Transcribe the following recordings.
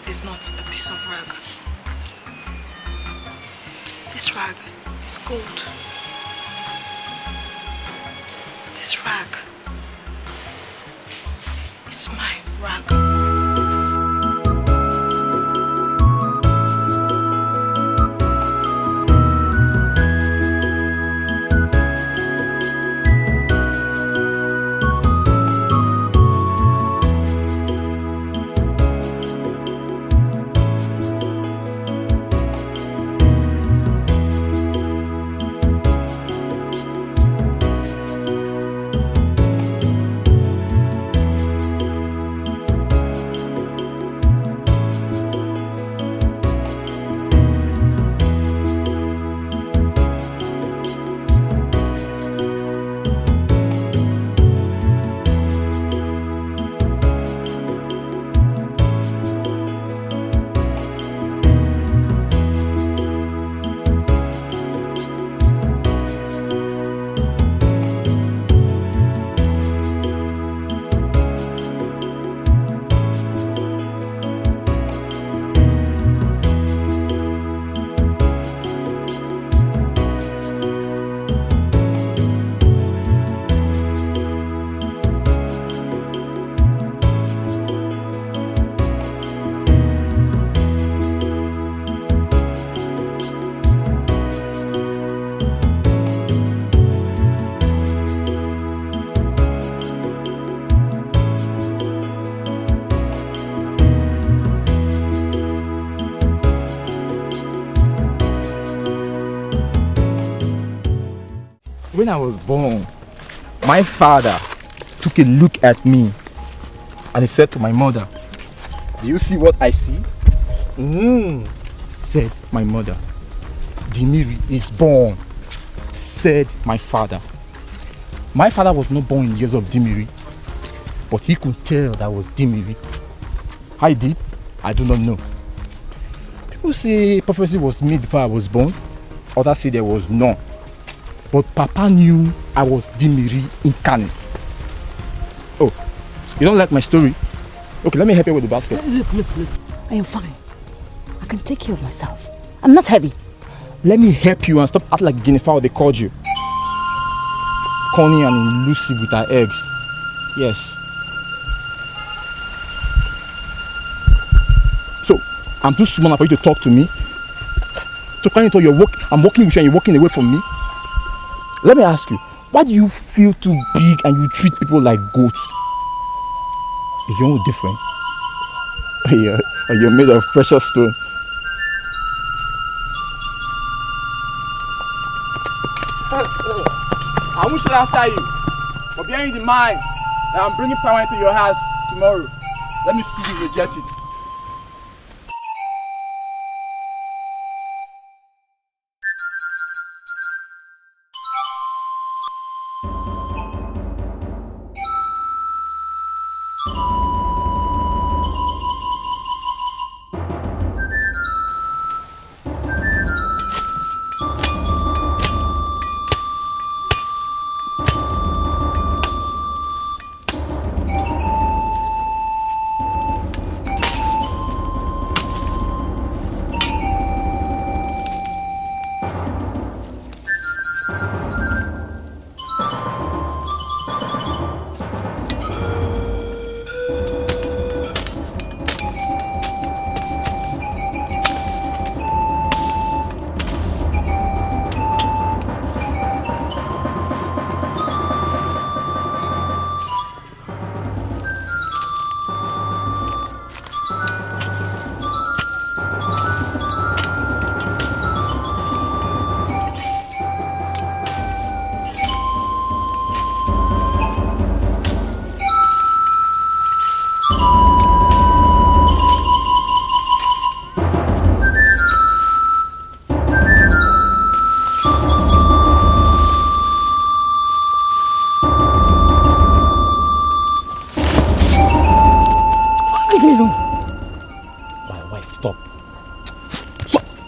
is not a piece of rag. This rag is gold. This rag is my rag. When I was born, my father took a look at me and he said to my mother, "Do you see what I see?" Said my mother. "Dimiri is born," said my father. My father was not born in the years of Dimiri, but he could tell that was Dimiri. How he did, I do not know. People say prophecy was made before I was born, others say there was none. But Papa knew I was Dimiri incarnate. Oh, you don't like my story? Okay, let me help you with the basket. Look. I am fine. I can take care of myself. I'm not heavy. Let me help you and stop acting like guinea fowl they called you. Connie and Lucy with her eggs. Yes. So, I'm too small for you to talk to me? To kind of I'm walking with you and you're walking away from me? Let me ask you, why do you feel too big and you treat people like goats? Is your own different? You're made of precious stone. I won't shoot after you, but bearing in mind that I'm bringing power into your house tomorrow, let me see you reject it.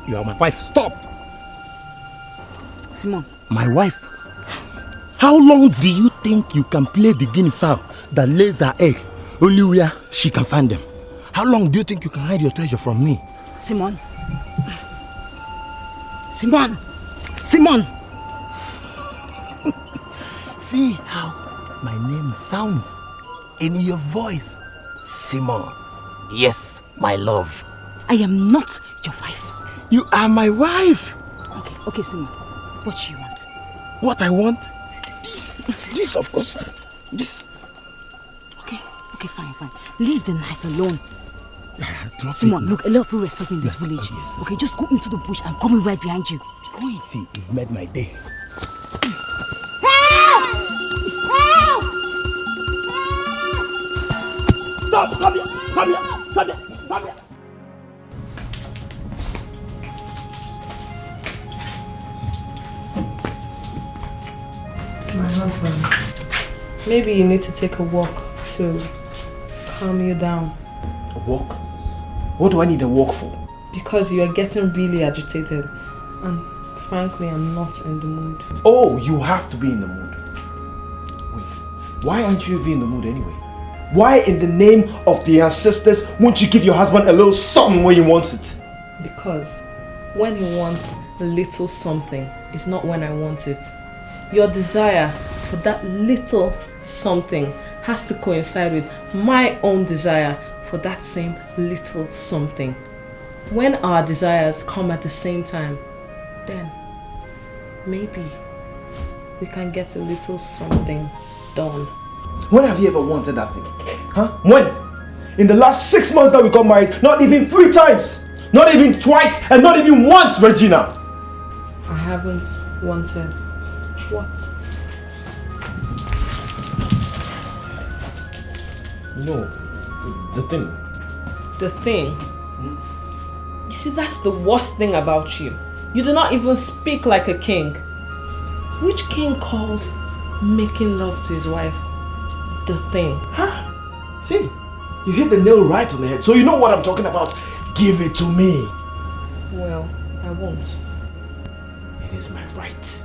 You are my wife. Stop! Simon. My wife? How long do you think you can play the guinea fowl that lays her egg only where she can find them? How long do you think you can hide your treasure from me? Simon. Simon! Simon! See how my name sounds in your voice. Simon. Yes, my love. I am not your wife. You are my wife. Okay, Simon. What do you want? What I want? This of course. This. Okay, fine. Leave the knife alone. Drop Simon, it. look, a lot of people respect me in this village. Yes. Okay, just go into the bush. I'm coming right behind you. Go in. See, you've made my day. Help! Help! Stop! Come here! My husband, maybe you need to take a walk to calm you down. A walk? What do I need a walk for? Because you are getting really agitated and frankly I'm not in the mood. Oh, you have to be in the mood. Wait, why aren't you even in the mood anyway? Why in the name of the ancestors won't you give your husband a little something when he wants it? Because when he wants a little something, it's not when I want it. Your desire for that little something has to coincide with my own desire for that same little something. When our desires come at the same time, then maybe we can get a little something done. When have you ever wanted that thing? Huh? When? In the last 6 months that we got married, not even 3 times, not even twice, and not even once, Regina. I haven't wanted what? No, the thing. The thing? You see, that's the worst thing about you. You do not even speak like a king. Which king calls making love to his wife the thing? Huh? See, you hit the nail right on the head, so you know what I'm talking about. Give it to me. Well, I won't. It is my right.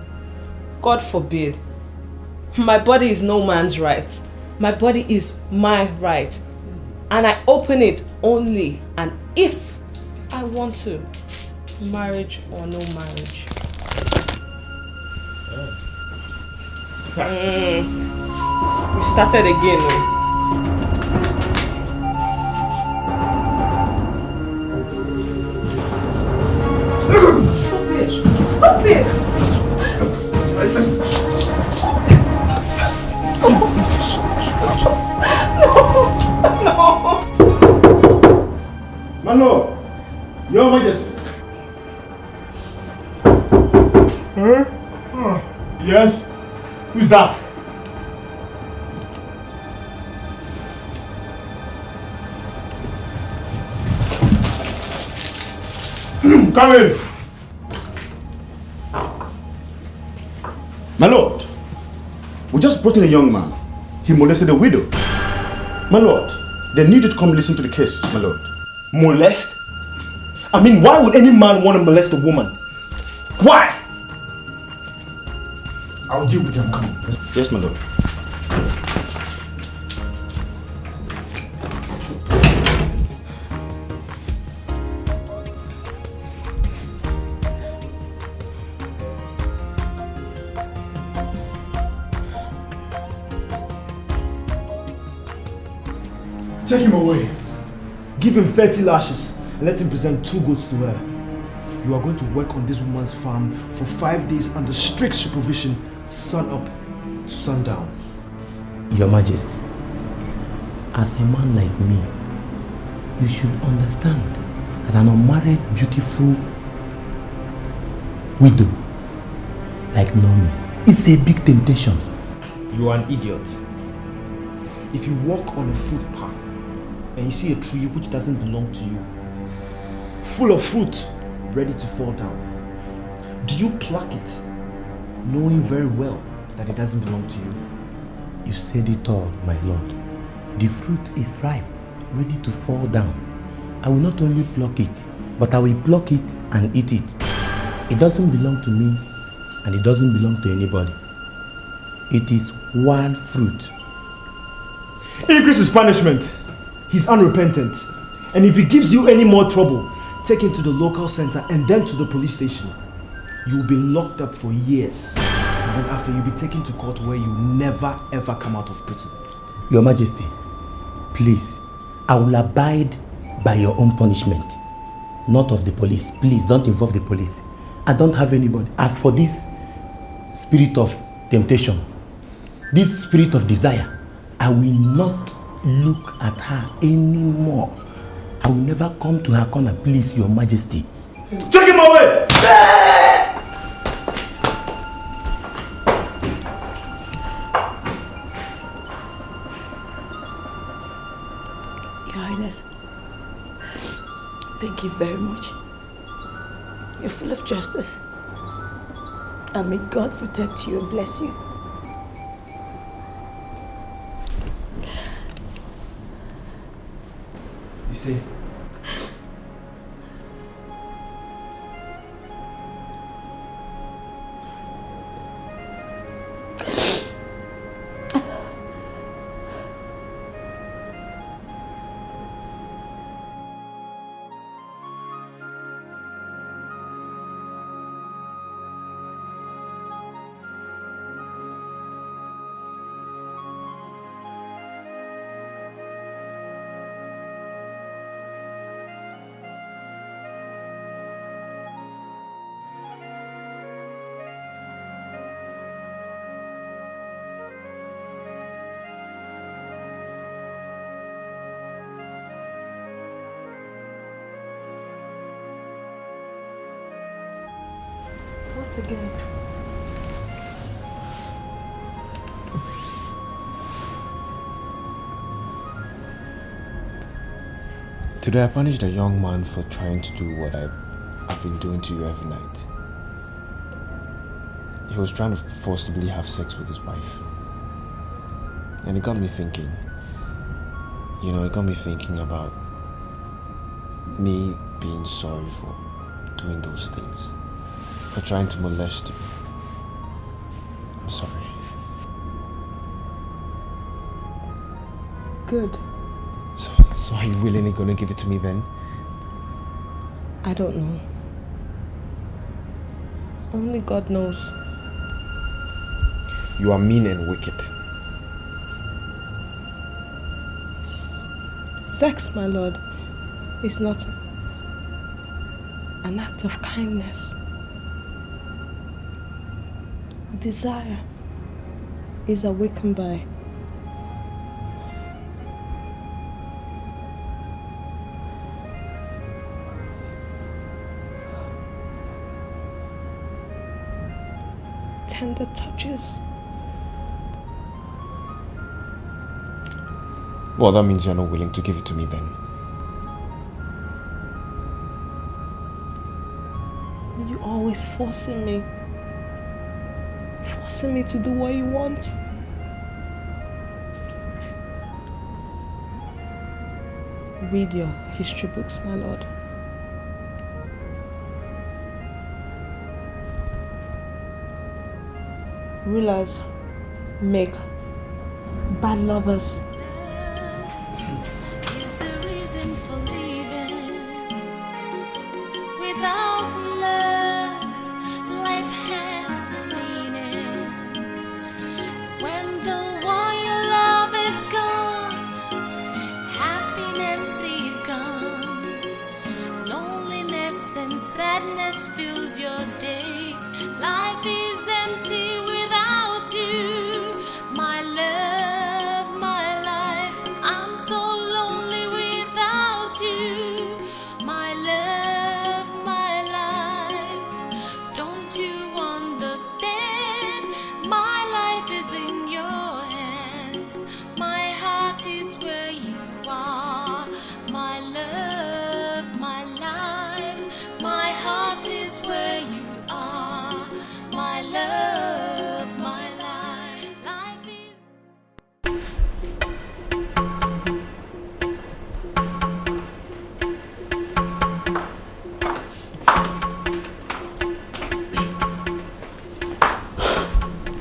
God forbid. My body is no man's right. My body is my right. And I open it only and if I want to. Marriage or no marriage. We started again. Oh. Stop it! No! My lord, your majesty. Huh? Yes? Who's that? Come in. My lord, we just brought in a young man. He molested a widow. My lord, they need you to come listen to the case, my lord. Molest? I mean, why would any man want to molest a woman? Why? I'll deal with him. Come on. Yes, my lord. Take him away. Give him 30 lashes and let him present 2 goats to her. You are going to work on this woman's farm for 5 days under strict supervision, sun up to sundown. Your Majesty, as a man like me, you should understand that an unmarried, beautiful widow like Naomi is a big temptation. You are an idiot. If you walk on a footpath and you see a tree which doesn't belong to you, full of fruit, ready to fall down, do you pluck it, knowing very well that it doesn't belong to you? You said it all, my lord. The fruit is ripe, ready to fall down. I will not only pluck it, but I will pluck it and eat it. It doesn't belong to me, and it doesn't belong to anybody. It is wild fruit. Increase his punishment. He's unrepentant. And if he gives you any more trouble, take him to the local center and then to the police station. You'll be locked up for years. And then after, you'll be taken to court where you never ever come out of prison. Your Majesty, please, I will abide by your own punishment, not of the police. Please don't involve the police. I don't have anybody. As for this spirit of temptation, this spirit of desire, I will not look at her anymore. I will never come to her corner, please, Your Majesty. Take him away! Your Highness, thank you very much. You're full of justice. And may God protect you and bless you. You see? What again? Today I punished a young man for trying to do what I've been doing to you every night. He was trying to forcibly have sex with his wife. And it got me thinking. You know, it got me thinking about me being sorry for doing those things. For trying to molest you. I'm sorry. Good. So are you willingly gonna give it to me then? I don't know. Only God knows. You are mean and wicked. Sex, my lord, is not an act of kindness. Desire is awakened by tender touches. Well, that means you're not willing to give it to me then. You're always forcing me to do what you want. Read your history books, my lord. Rulers make bad lovers. Is the reason for leaving. Without love, life has no meaning. When the one you love is gone, happiness is gone. Loneliness and sadness fills your day. Life is empty without you, my love, my life. I'm so lonely without you, my love, my life. Don't you understand? My life is in your hands. My heart is where you are, my love, my life. My heart is where you are, my love, my life. Life is.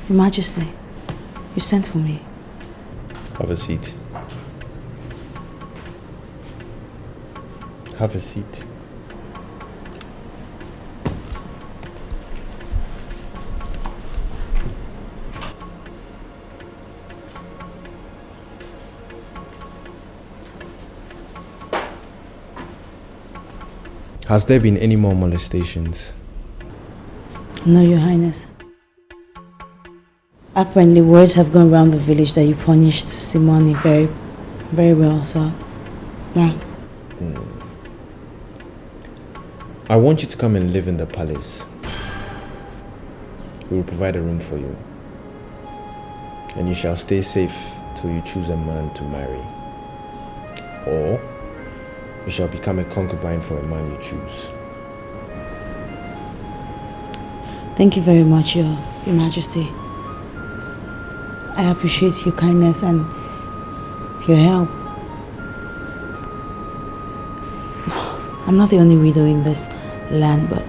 Your Majesty, you sent for me. Have a seat. Have a seat. Has there been any more molestations? No, Your Highness. Apparently, words have gone around the village that you punished Simone very, very well, so no. I want you to come and live in the palace. We will provide a room for you. And you shall stay safe till you choose a man to marry. Or you shall become a concubine for a man you choose. Thank you very much, Your Majesty. I appreciate your kindness and your help. I'm not the only widow in this land, but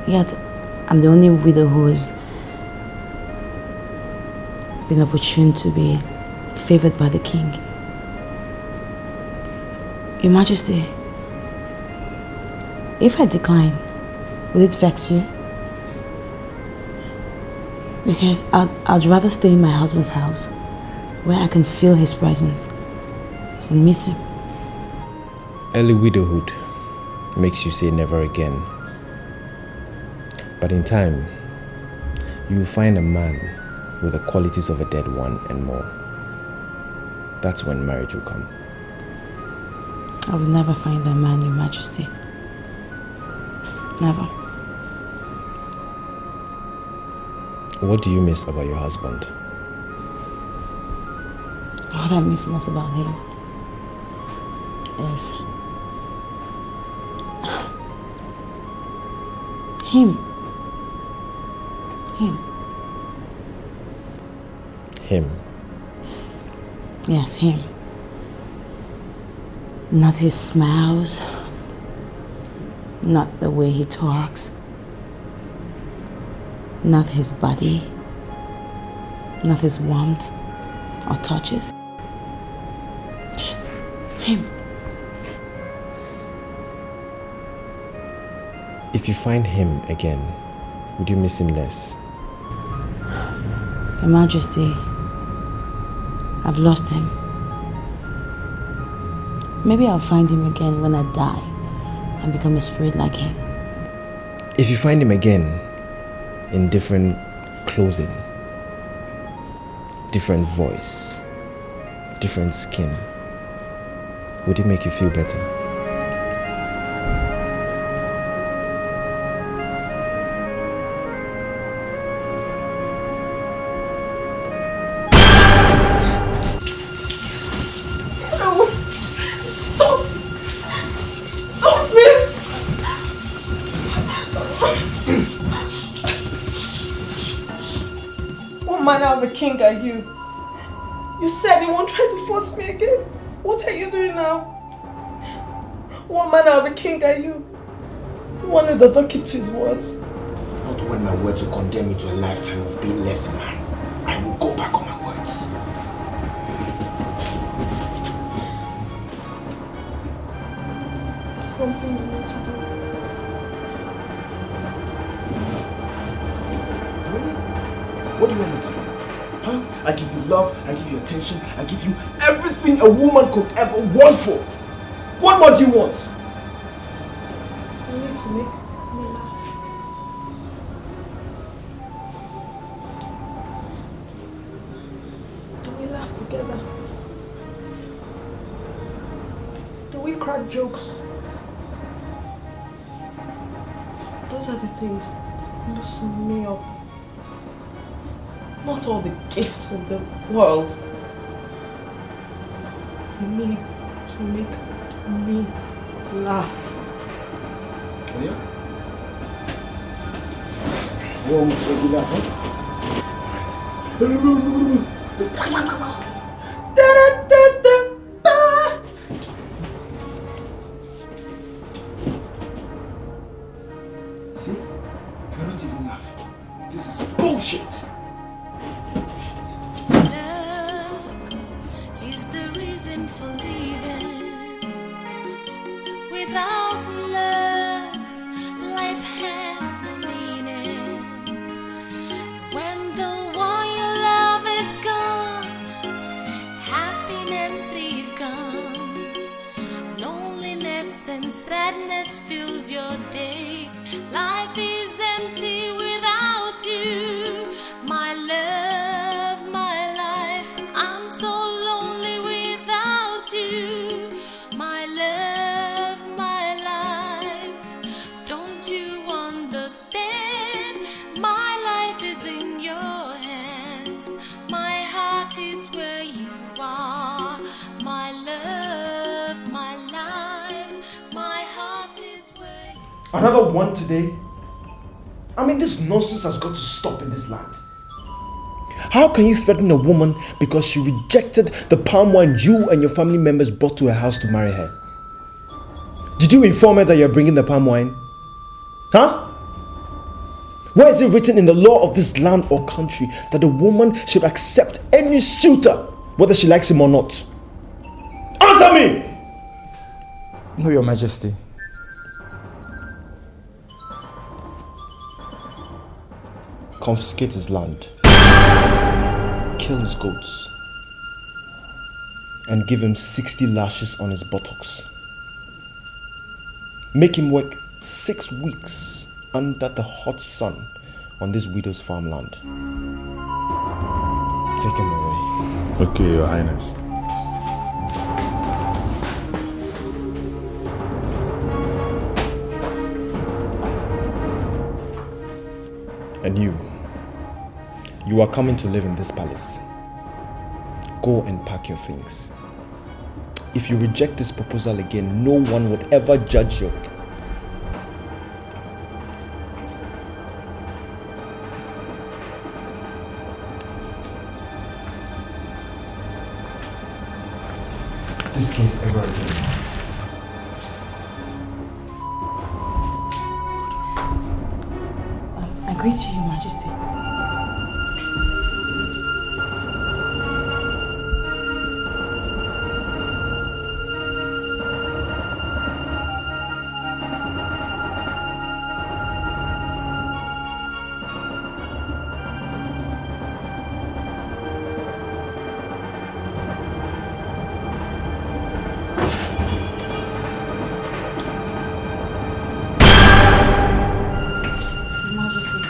yet I'm the only widow who has been opportune to be favored by the king. Your Majesty, if I decline, will it vex you? Because I'd rather stay in my husband's house, where I can feel his presence and miss him. Early widowhood makes you say never again. But in time, you will find a man with the qualities of a dead one and more. That's when marriage will come. I will never find that man, Your Majesty. Never. What do you miss about your husband? What I miss most about him is him. Him? Yes, him. Not his smiles, not the way he talks, not his body, not his warmth or touches. Just him. If you find him again, would you miss him less? Your Majesty, I've lost him. Maybe I'll find him again when I die and become a spirit like him. If you find him again in different clothing, different voice, different skin, would it make you feel better? King are you? You said you won't try to force me again. What are you doing now? What manner of a king are you? One who does not keep to his words. Not when my words will condemn me to a lifetime of being less a man. I will go back on my words. Something you need to do. What do you want me to do? Huh? I give you love, I give you attention, I give you everything a woman could ever want for. What more do you want? You need to make me laugh. Do we laugh together? Do we crack jokes? Those are the things that loosen me up. Not all the gifts in the world. You need to make me laugh. Oh yeah? You want me to make you laugh, See? You're not even laughing. This is bullshit. Love is the reason for leaving. sadness fills your day. Life is empty without you. My love, my life, I'm so lonely without you. My love, my life, don't you understand? My life is in your hands. My heart is where you are. My love, my life, my heart is where you are. Another one today? I mean, this nonsense has got to stop in this land. How can you threaten a woman because she rejected the palm wine you and your family members brought to her house to marry her? Did you inform her that you're bringing the palm wine? Huh? Where is it written in the law of this land or country that a woman should accept any suitor, whether she likes him or not? Answer me! No, Your Majesty. Confiscate his land, kill his goats, and give him 60 lashes on his buttocks. Make him work 6 weeks under the hot sun on this widow's farmland. Take him away. Okay, Your Highness. And you are coming to live in this palace. Go and pack your things. If you reject this proposal again, no one would ever judge you. This case ever again. I greet you, Your Majesty. Your Majesty.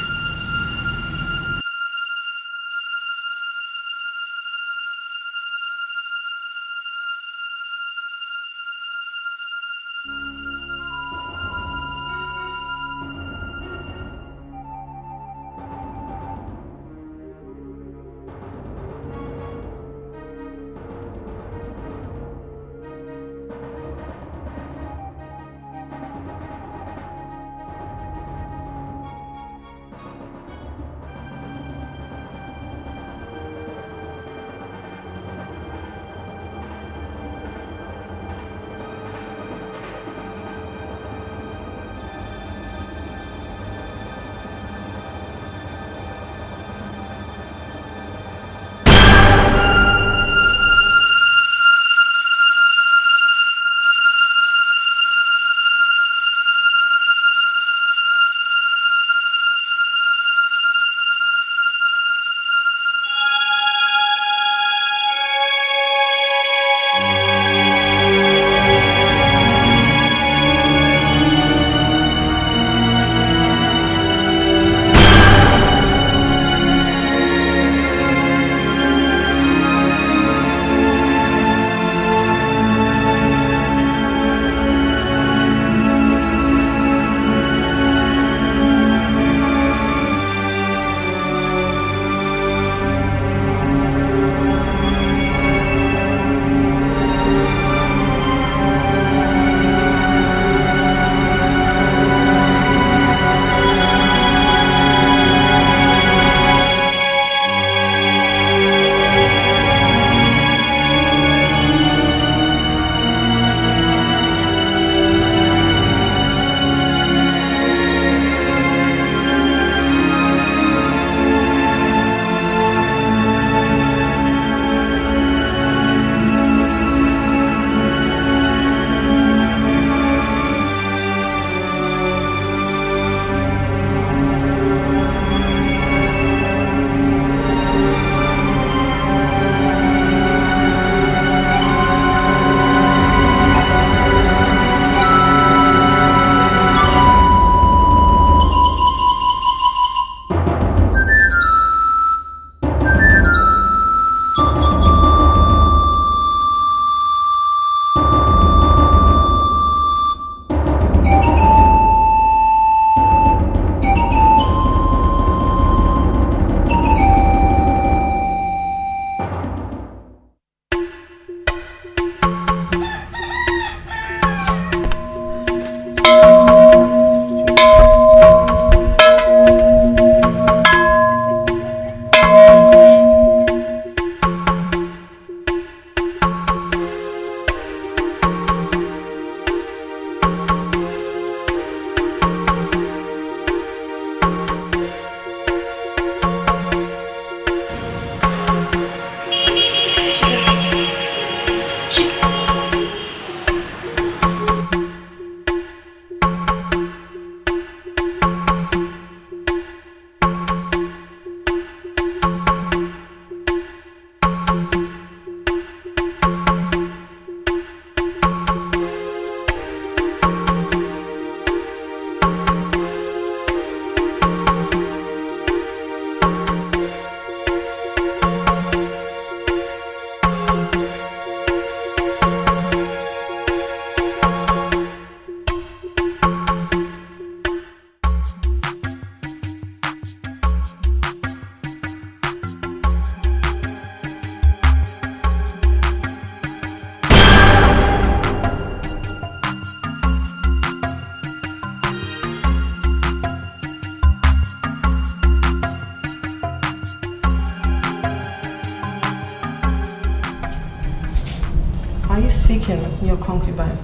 speaking, your concubine.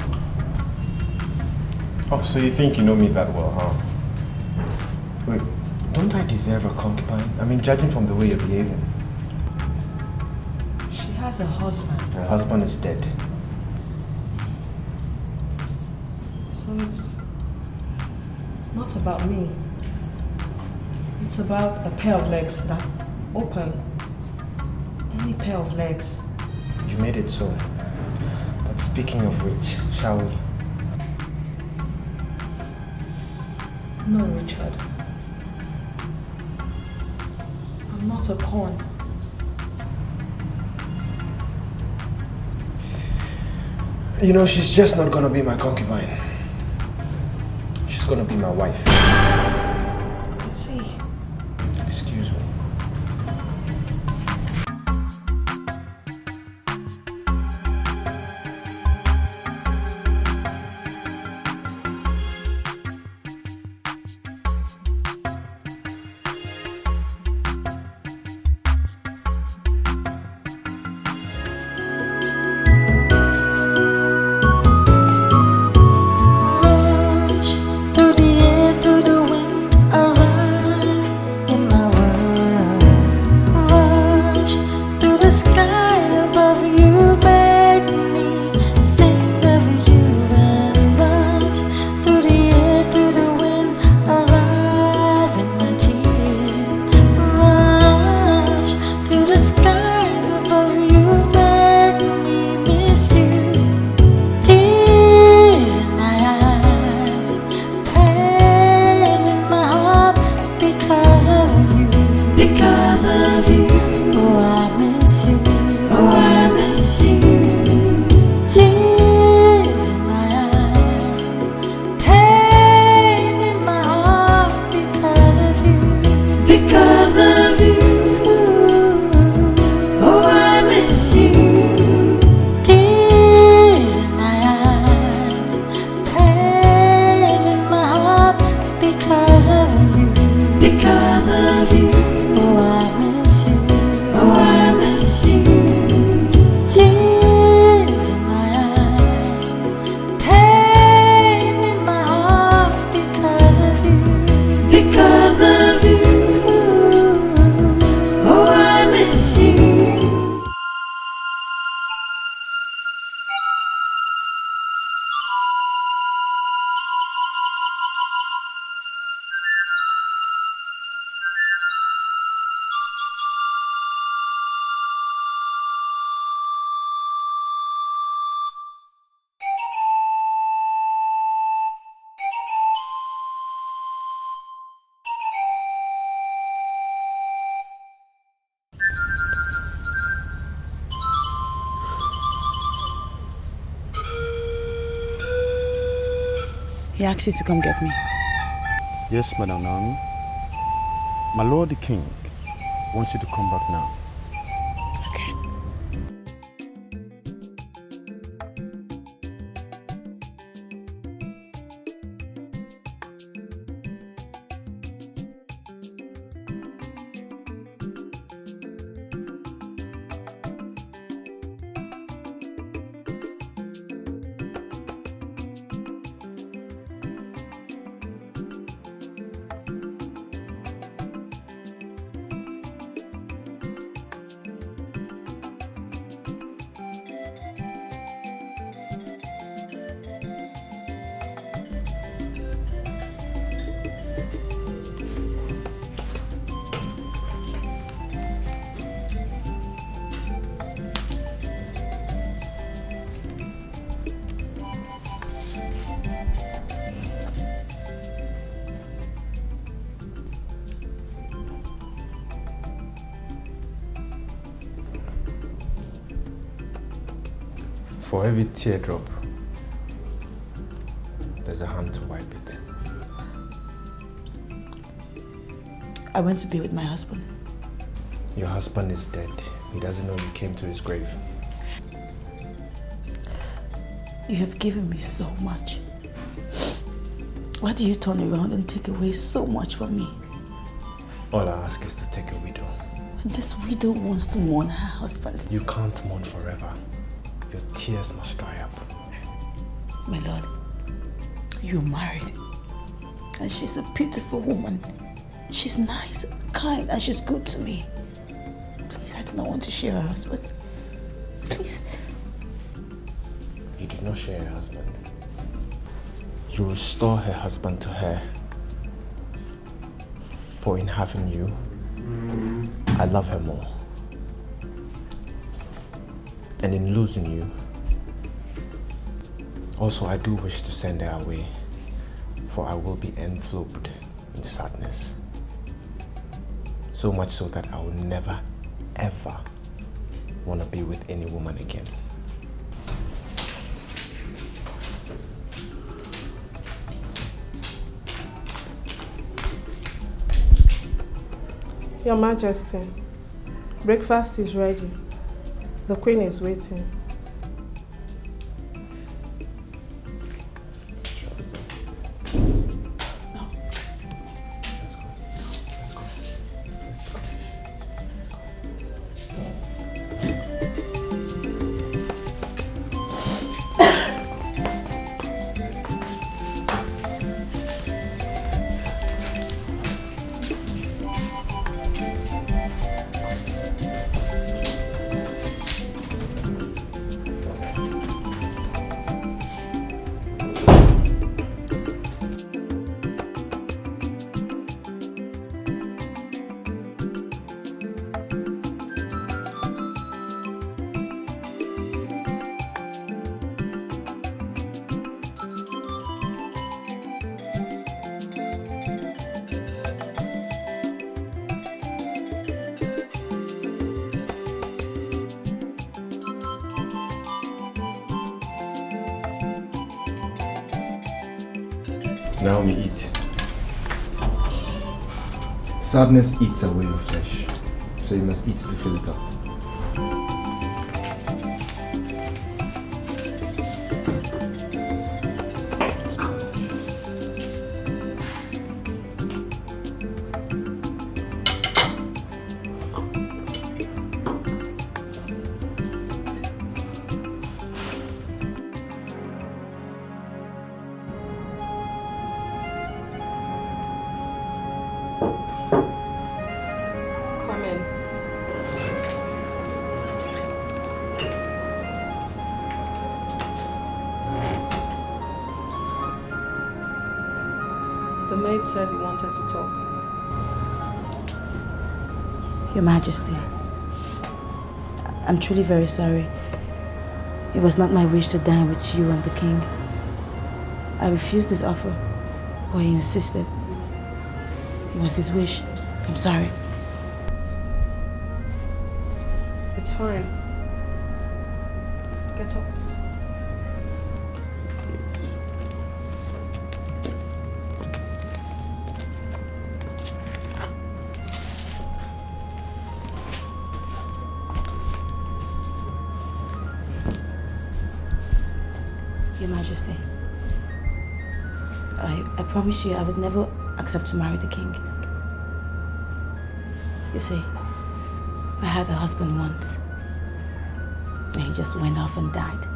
Oh, so you think you know me that well, huh? Wait, don't I deserve a concubine? I mean, judging from the way you're behaving. She has a husband. Her husband is dead. So it's not about me. It's about a pair of legs that open. Any pair of legs. You made it so. But speaking of which, shall we? No, Richard. I'm not a pawn. You know, she's just not gonna be my concubine. She's gonna be my wife. I see. Excuse me. Rush through the air, through the wind, arrive in my world. Rush through the sky above you, make me sing of you and rush through the air, through the wind, arrive in my tears. Rush through the skies above you, make me miss you. Tears in my eyes, pain in my heart because of you. Because of you. Oh, I miss you. Oh, I miss you. Tears in my eyes, pain in my heart because of you. Because of you. Oh, I miss you. Tears in my eyes, pain in my heart because of you. Because of you. Oh, I miss you. Oh, I miss you. Tears in my eyes, pain in my heart because of you. Because of you. Oh, I miss you. He asked you to come get me. Yes, Madam Naomi. My lord the king wants you to come back now. Okay. For every teardrop, there's a hand to wipe it. I went to be with my husband. Your husband is dead. He doesn't know you came to his grave. You have given me so much. Why do you turn around and take away so much from me? All I ask is to take a widow. This widow wants to mourn her husband. You can't mourn forever. Your tears must dry up. My lord, you're married. And she's a beautiful woman. She's nice, kind, and she's good to me. Please, I do not want to share her husband. Please. You do not share her husband. You restore her husband to her. For in having you, I love her more. And in losing you, also I do wish to send her away, for I will be enveloped in sadness. So much so that I will never, ever want to be with any woman again. Your Majesty, breakfast is ready. The Queen is waiting. Now we eat. Sadness eats away your flesh, so you must eat to fill it up. The maid said you wanted to talk. Your Majesty, I'm truly very sorry. It was not my wish to dine with you and the king. I refused his offer, but he insisted. It was his wish. I'm sorry. It's fine. Get up. Your Majesty, I promise you I would never accept to marry the king. You see, I had a husband once, and he just went off and died.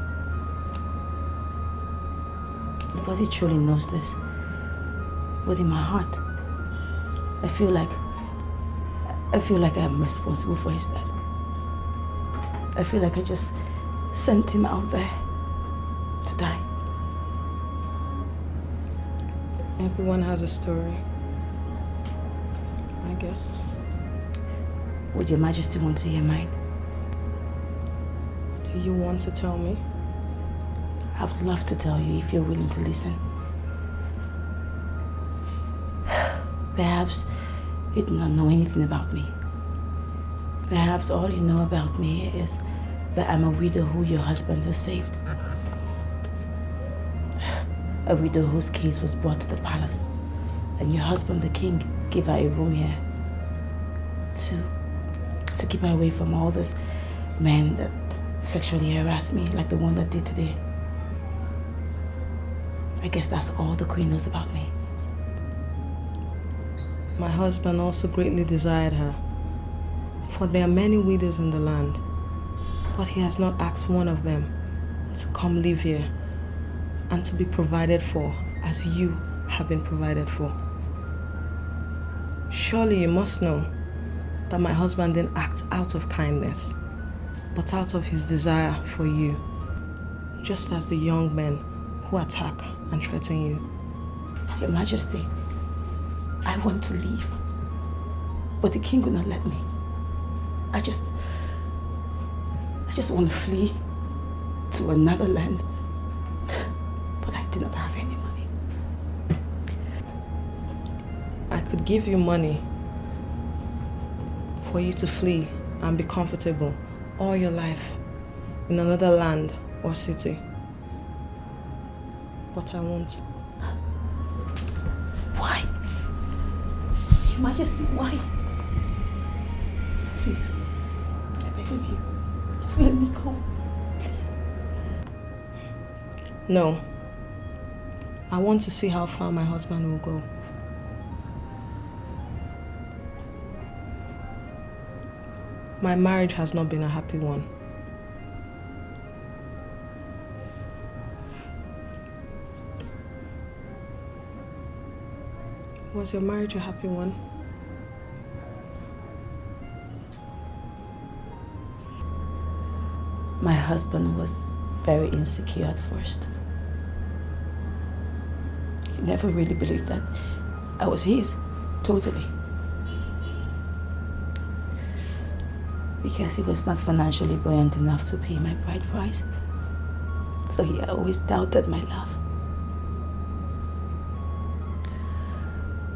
Nobody truly knows this, but in my heart, I feel like I'm responsible for his death. I feel like I just sent him out there to die. Everyone has a story, I guess. Would Your Majesty want to hear mine? Do you want to tell me? I would love to tell you if you're willing to listen. Perhaps you do not know anything about me. Perhaps all you know about me is that I'm a widow who your husband has saved. A widow whose case was brought to the palace, and your husband, the king, gave her a room here to keep her away from all those men that sexually harass me, like the one that did today. I guess that's all the queen knows about me. My husband also greatly desired her, for there are many widows in the land, but he has not asked one of them to come live here and to be provided for as you have been provided for. Surely you must know that my husband didn't act out of kindness, but out of his desire for you, just as the young men who attack and threaten you. Your Majesty, I want to leave, but the king will not let me. I just want to flee to another land, but I do not have any money. I could give you money for you to flee and be comfortable all your life in another land or city, but I won't. Why? Your Majesty, why? Please, I beg of you, just let me go, please. No. I want to see how far my husband will go. My marriage has not been a happy one. Was your marriage a happy one? My husband was very insecure at first. He never really believed that I was his, totally. Because he was not financially buoyant enough to pay my bride price. So he always doubted my love.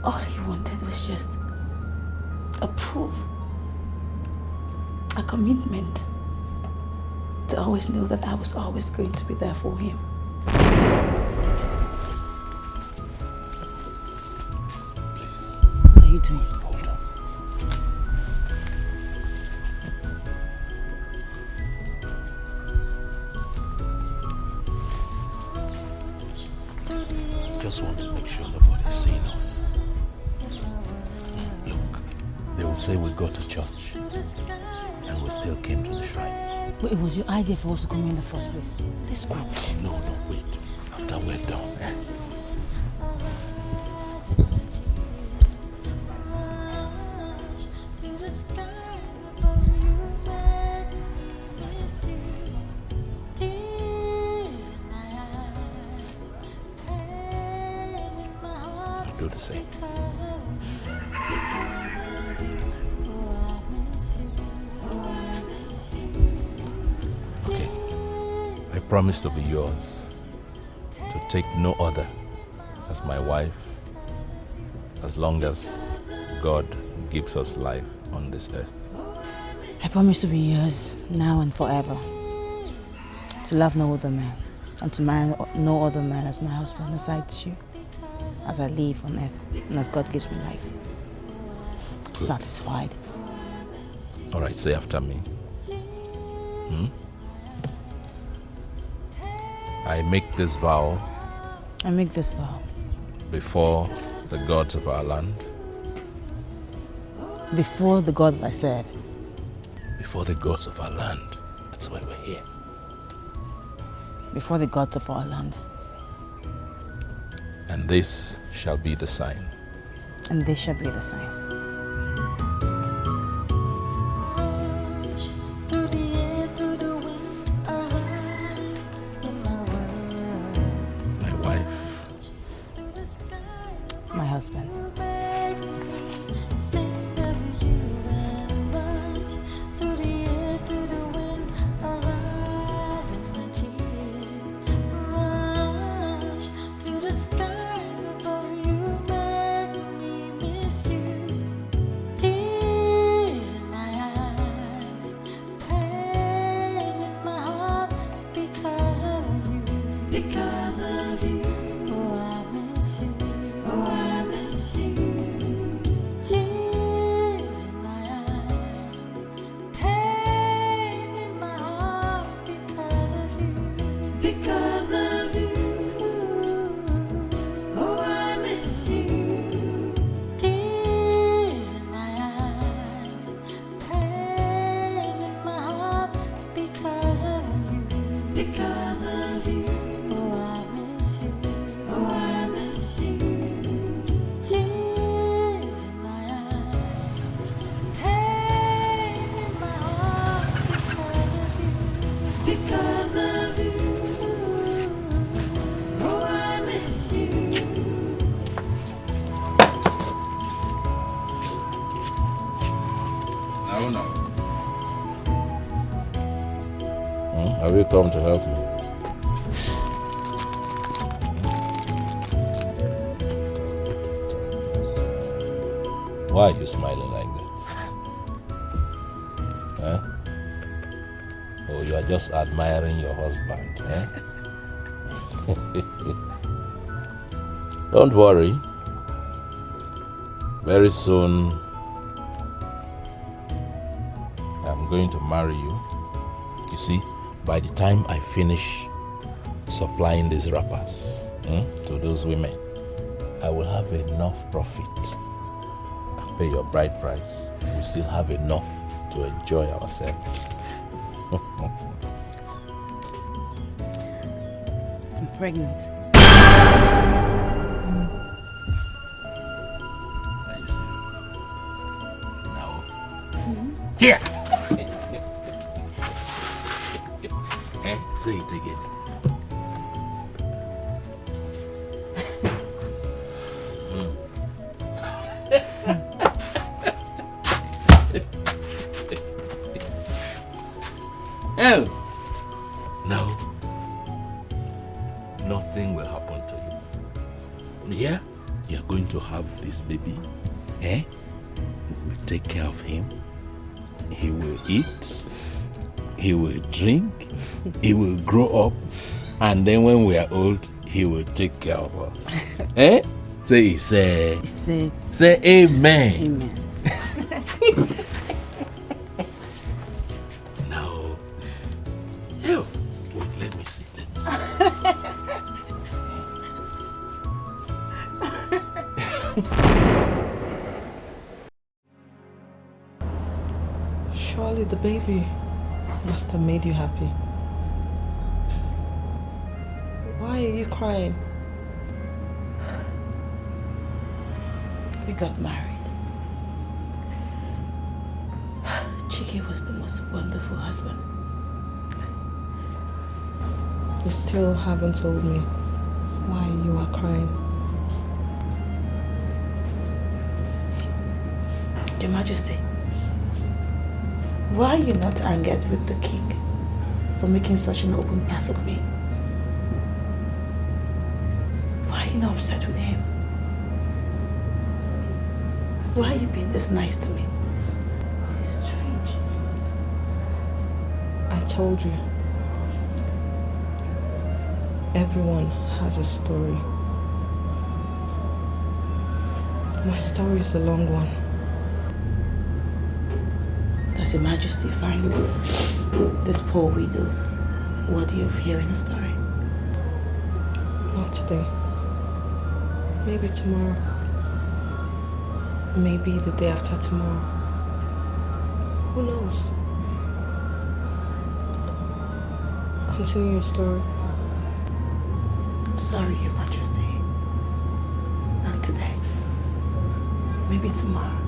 All he wanted was just a proof, a commitment, to always know that I was always going to be there for him. This is the place. What are you doing? Hold on. Just want to make sure nobody's seeing us. Look, they will say we go to church and we still came to the shrine. But it was your idea for us to come here in the first place. Let's go. No, wait. After we're done. I'll do the same. I promise to be yours, to take no other as my wife, as long as God gives us life on this earth. I promise to be yours now and forever. To love no other man and to marry no other man as my husband besides you, as I live on earth and as God gives me life. Good. Satisfied. All right, say after me. I make this vow I make this vow before the gods of our land, before the God I serve, before the gods of our land. That's why we're here. before the gods of our land, And this shall be the sign. and this shall be the sign. Through the air, through the wind, arrive in my world. My wife, Through the sky, My husband. you make me sing of you and rush. Through the air, through the wind, arrive in my tears. Rush through the skies above you, make me miss you. Tears in my eyes, pain in my heart because of you. Because of you. Oh, I miss you. Oh, I miss you. Tears you come to help me? Why are you smiling like that? Huh? Oh, you are just admiring your husband, eh? Don't worry. Very soon, I'm going to marry you. You see, by the time I finish supplying these wrappers to those women, I will have enough profit. I'll pay your bride price. We still have enough to enjoy ourselves. I'm pregnant. Are you serious? Now, here! Say it again. Oh! No. Nothing will happen to you. Yeah? You're going to have this baby. Eh? We will take care of him. He will eat. He will drink. He will grow up. And then when we are old, he will take care of us. Eh? Say amen. Amen. No. Ew. Wait, let me see. Surely the baby must have made you happy. Why are you crying? We got married. Chike was the most wonderful husband. You still haven't told me why you are crying. Your Majesty, why are you not angered with the king for making such an open pass of me? Why are you not upset with him? Why are you being this nice to me? It's strange. I told you. Everyone has a story. My story is a long one. Does Your Majesty find this poor widow worthy of hearing a story? Not today. Maybe tomorrow. Maybe the day after tomorrow. Who knows? Continue your story. I'm sorry, Your Majesty. Not today. Maybe tomorrow.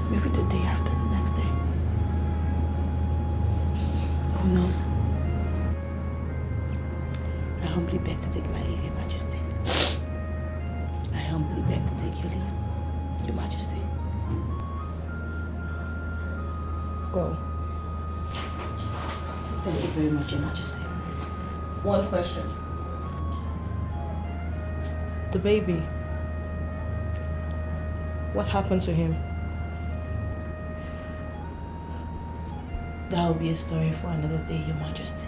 Maybe the day after the next day. Who knows? I humbly beg to take my leave, Your Majesty. I humbly beg to take your leave, Your Majesty. Go. Thank you very much, Your Majesty. One question. The baby. What happened to him? That will be a story for another day, Your Majesty.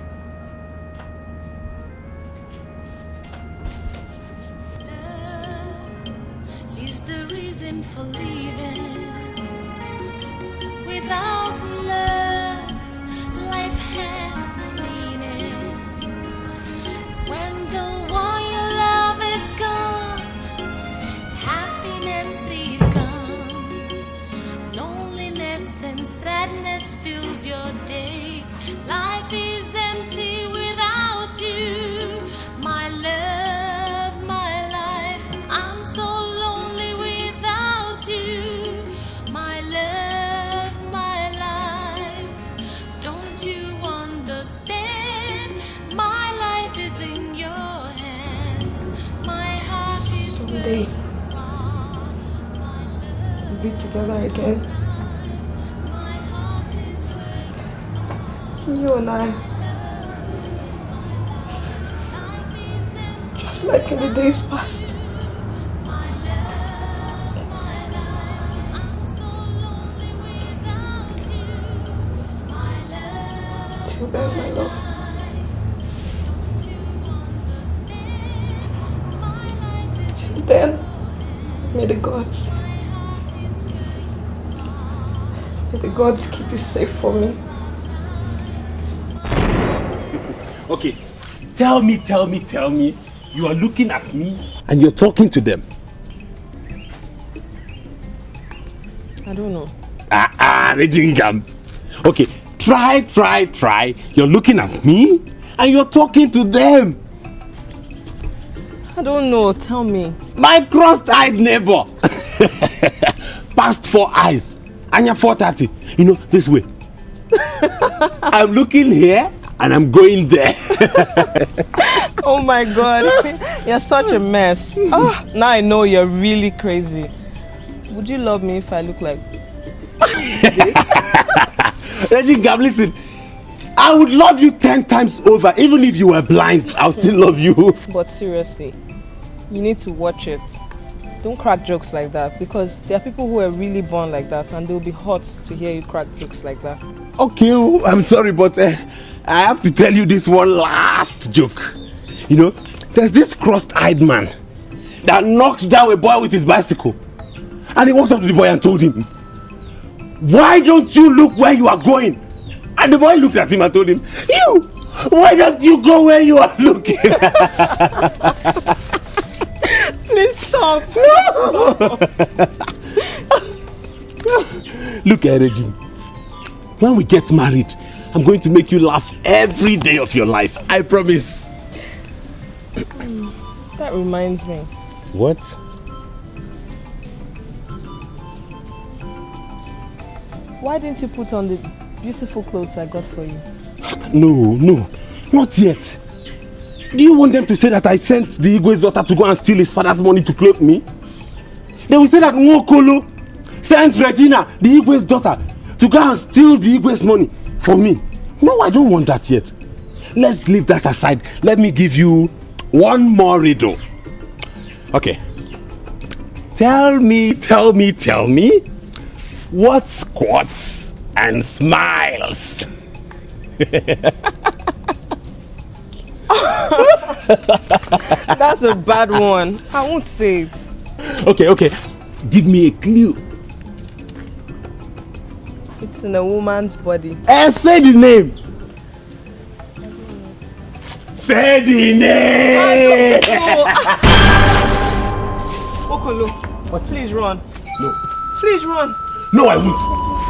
Love is the reason for living. Without love, life has no meaning. When the one you love is gone, happiness is gone. Loneliness and sadness fills your day. Life is empty without you. My love, my life, I'm so lonely without you. My love, my life, don't you understand? My life is in your hands. My heart is Someday we'll be together again. my heart is You and I like in the days past. Till then, my love. Till then, may the gods keep you safe for me. Okay, tell me. You are looking at me and you're talking to them. I don't know. Rejingam. Okay, try. You're looking at me and you're talking to them. I don't know, tell me. My cross-eyed neighbor. Past 4 eyes. Anya 430. You know, this way. I'm looking here and I'm going there. Oh my God, you're such a mess. Oh, now I know you're really crazy. Would you love me if I look like this? Rejingam, listen. I would love you 10 times over. Even if you were blind, I'll still love you. But seriously, you need to watch it. Don't crack jokes like that, because there are people who are really born like that and they'll be hot to hear you crack jokes like that. Okay, I'm sorry, but I have to tell you this one last joke. You know, there's this cross-eyed man that knocked down a boy with his bicycle. And he walked up to the boy and told him, "Why don't you look where you are going?" And the boy looked at him and told him, "You, why don't you go where you are looking?" Please stop. Look, Reggie, when we get married, I'm going to make you laugh every day of your life. I promise. That reminds me. What? Why didn't you put on the beautiful clothes I got for you? No, not yet. Do you want them to say that I sent the Igwe's daughter to go and steal his father's money to clothe me? They will say that Nwokolo sent Regina, the Igwe's daughter, to go and steal the Igwe's money for me. No, I don't want that yet. Let's leave that aside. Let me give you one more riddle. Okay. Tell me. What squats and smiles? That's a bad one. I won't say it. Okay. Give me a clue. It's in a woman's body. Say the name. Say the name. Okolo, please run. No. Please run. No, I won't.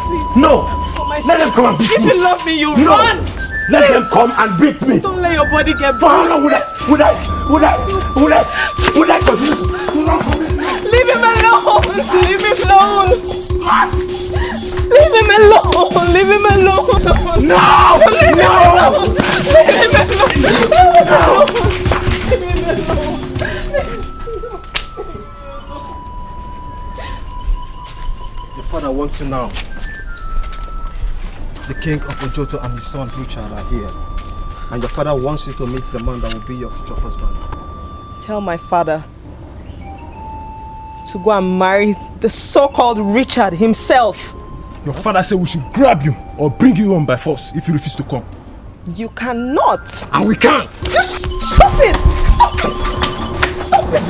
Please. No. For my Let them come and beat If me. you love me, you No. run. Let them come and beat me. Don't let your body get For how bruised. long would I continue to run from this? Leave him alone. Leave him alone. Leave him alone. Leave him alone. No. Leave him alone. Leave him alone. Leave him alone. Your father wants you now. The king of Ojoto and his son Richard are here. And your father wants you to meet the man that will be your future husband. Tell my father to go and marry the so-called Richard himself. Your father said we should grab you or bring you home by force if you refuse to come. You cannot. And we can! Just stop it! Stop it! Stop it!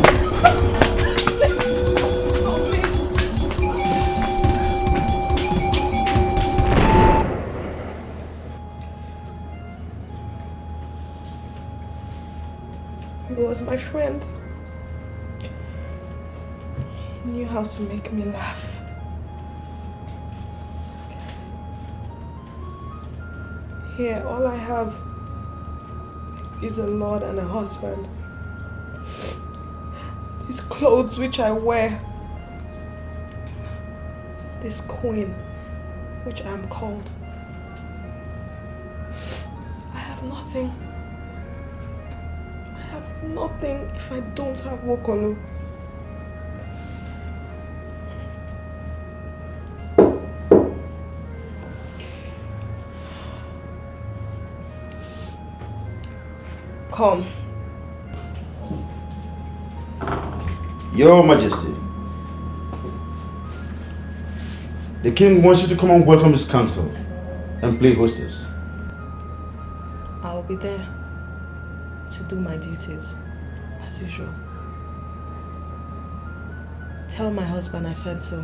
He was my friend. He knew how to make me laugh. Here, all I have is a lord and a husband. These clothes which I wear. This queen which I am called. I have nothing. I have nothing if I don't have Wokolo. Come. Your Majesty, the king wants you to come and welcome his council and play hostess. I'll be there to do my duties, as usual. Tell my husband I said so.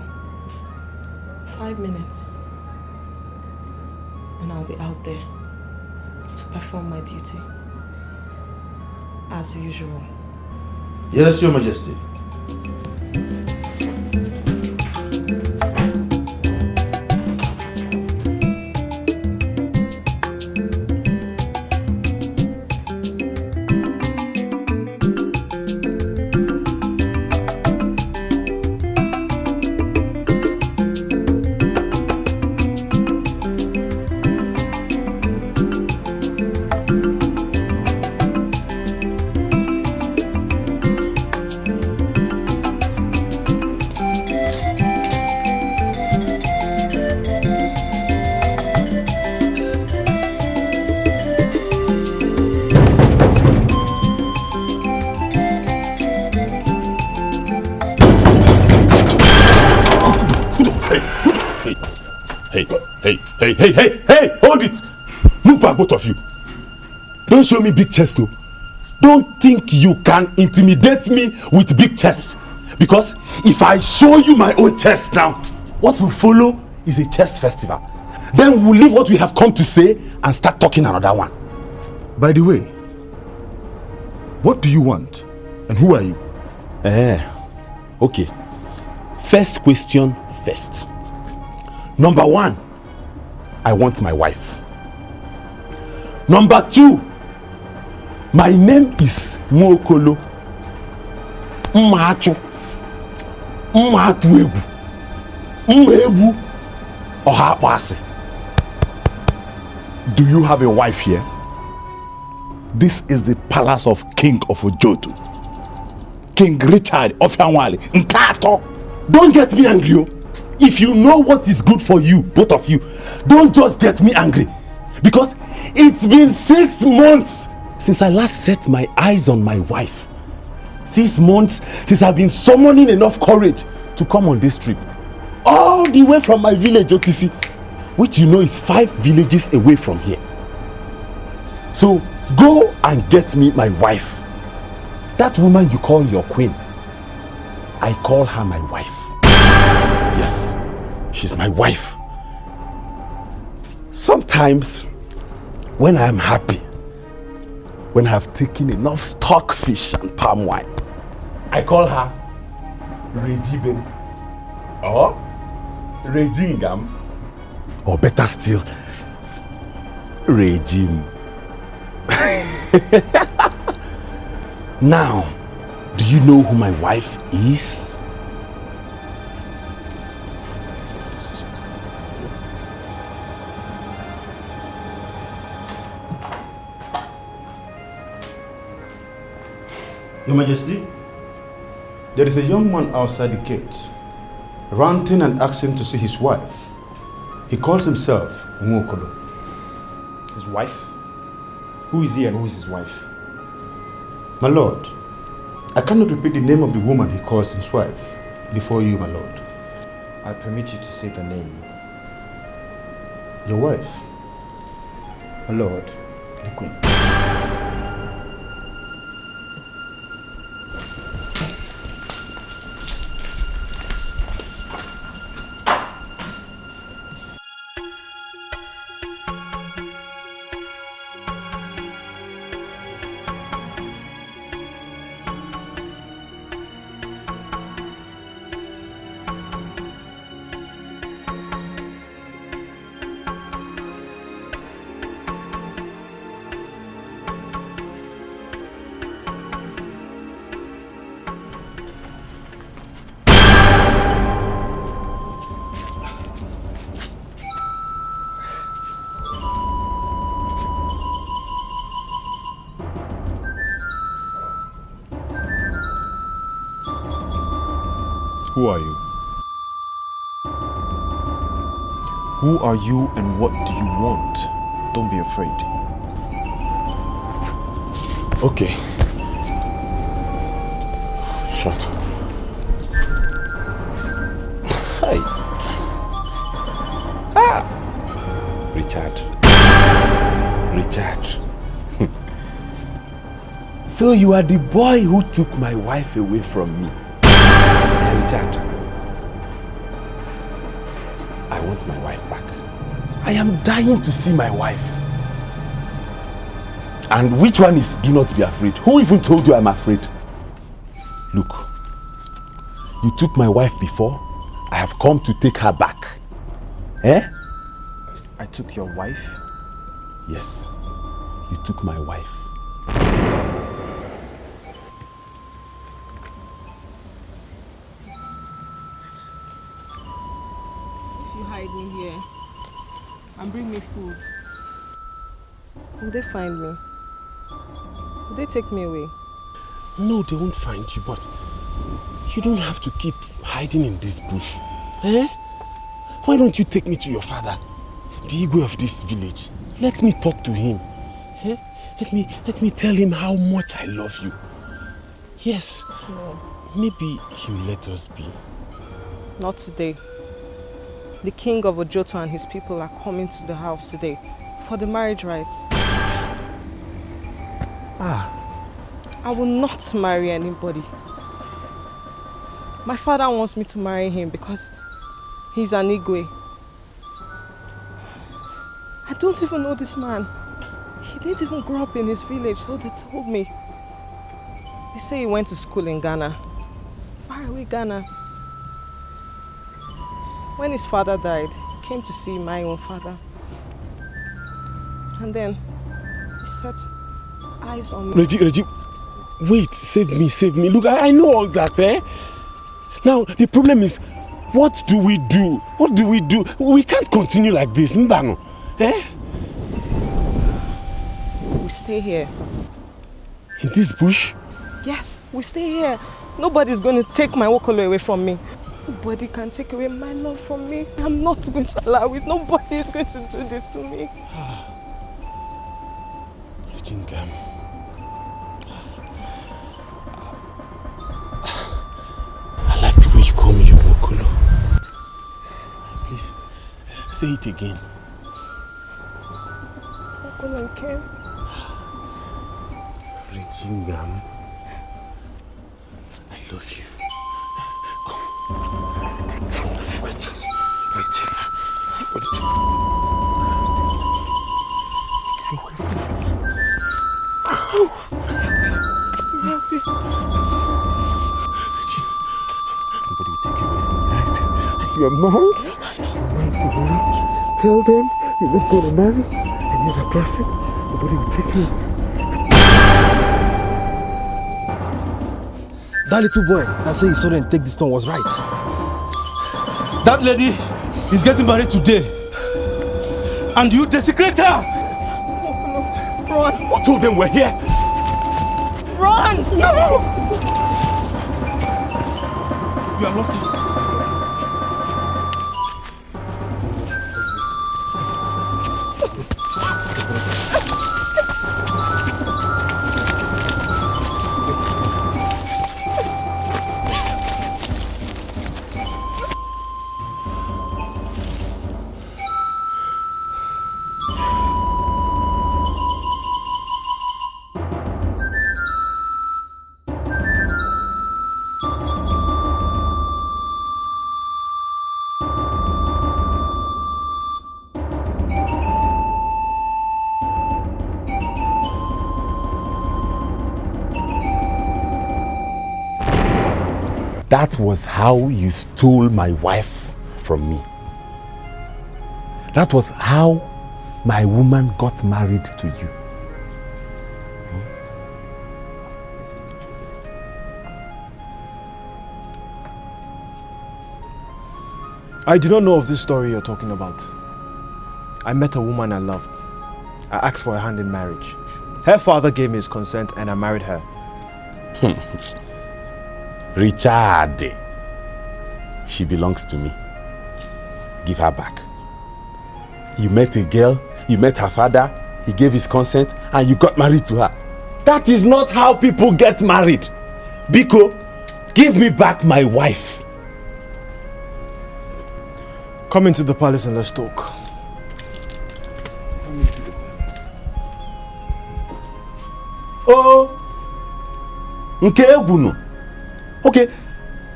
5 minutes, and I'll be out there to perform my duty, as usual. Yes, Your Majesty. Hey, hold it! Move back, both of you. Don't show me big chest, though. Don't think you can intimidate me with big chest. Because if I show you my own chest now, what will follow is a chest festival. Then we'll leave what we have come to say and start talking another one. By the way, what do you want? And who are you? Okay. First question first. Number 1, I want my wife. Number 2, my name is Mwokolo. Mmachu. Mmatuegu. Mmegu. Ohapasi. Do you have a wife here? This is the palace of King of Ojoto. King Richard of Yanwali. Nkato. Don't get me angry, oh. If you know what is good for you, both of you, don't just get me angry. Because it's been 6 months since I last set my eyes on my wife. 6 months since I've been summoning enough courage to come on this trip. All the way from my village, OTC, which you know is 5 villages away from here. So go and get me my wife. That woman you call your queen, I call her my wife. Yes, she's my wife. Sometimes, when I am happy, when I have taken enough stockfish and palm wine, I call her Regibem or Regingam, or better still, Regime. Now, do you know who my wife is? Your Majesty, there is a young man outside the gate, ranting and asking to see his wife. He calls himself Mwokolo. His wife? Who is he and who is his wife? My lord, I cannot repeat the name of the woman he calls his wife before you, my lord. I permit you to say the name. Your wife, my lord, the queen. Who are you? Who are you and what do you want? Don't be afraid. Okay. Shut. So you are the boy who took my wife away from me. Richard, I want my wife back. I am dying to see my wife. And which one is do not be afraid? Who even told you I'm afraid? Look, you took my wife before. I have come to take her back. Eh? I took your wife? Yes, you took my wife. If you hide me here and bring me food, will they find me? Will they take me away? No, they won't find you, but you don't have to keep hiding in this bush. Eh? Why don't you take me to your father, the Igwe of this village? Let me talk to him. Eh? Let me tell him how much I love you. Yes. No. Maybe he will let us be. Not today. The king of Ojoto and his people are coming to the house today for the marriage rites. I will not marry anybody. My father wants me to marry him because he's an Igwe. I don't even know this man. He didn't even grow up in his village, so they told me. They say he went to school in Ghana. Far away Ghana. When his father died, he came to see my own father. And then he set eyes on me. Reggie, wait, save me. Look, I know all that, eh? Now, the problem is, what do we do? We can't continue like this, Mbano. Eh? We stay here. In this bush? Yes, we stay here. Nobody's going to take my Wokolo away from me. Nobody can take away my love from me. I'm not going to allow it. Nobody is going to do this to me. Regina, I like the way you call me your Wokolo. Please, say it again. Wokolo Ken. Regina, I love you. Wait. Nobody will take you away from me, right? You are married? Tell them you're not going to marry any other person. Nobody will take you. That little boy that said he saw them take this stone was right. That lady is getting married today. And you desecrate her! Run! Who told them we're here? Run! No! You are lucky. That was how you stole my wife from me. That was how my woman got married to you. I do not know of this story you're talking about. I met a woman I loved. I asked for her hand in marriage. Her father gave me his consent and I married her. Richard, she belongs to me. Give her back. You met a girl, you met her father, he gave his consent, and you got married to her. That is not how people get married. Biko, give me back my wife. Come into the palace and let's talk. Oh, Nke egwu. Okay,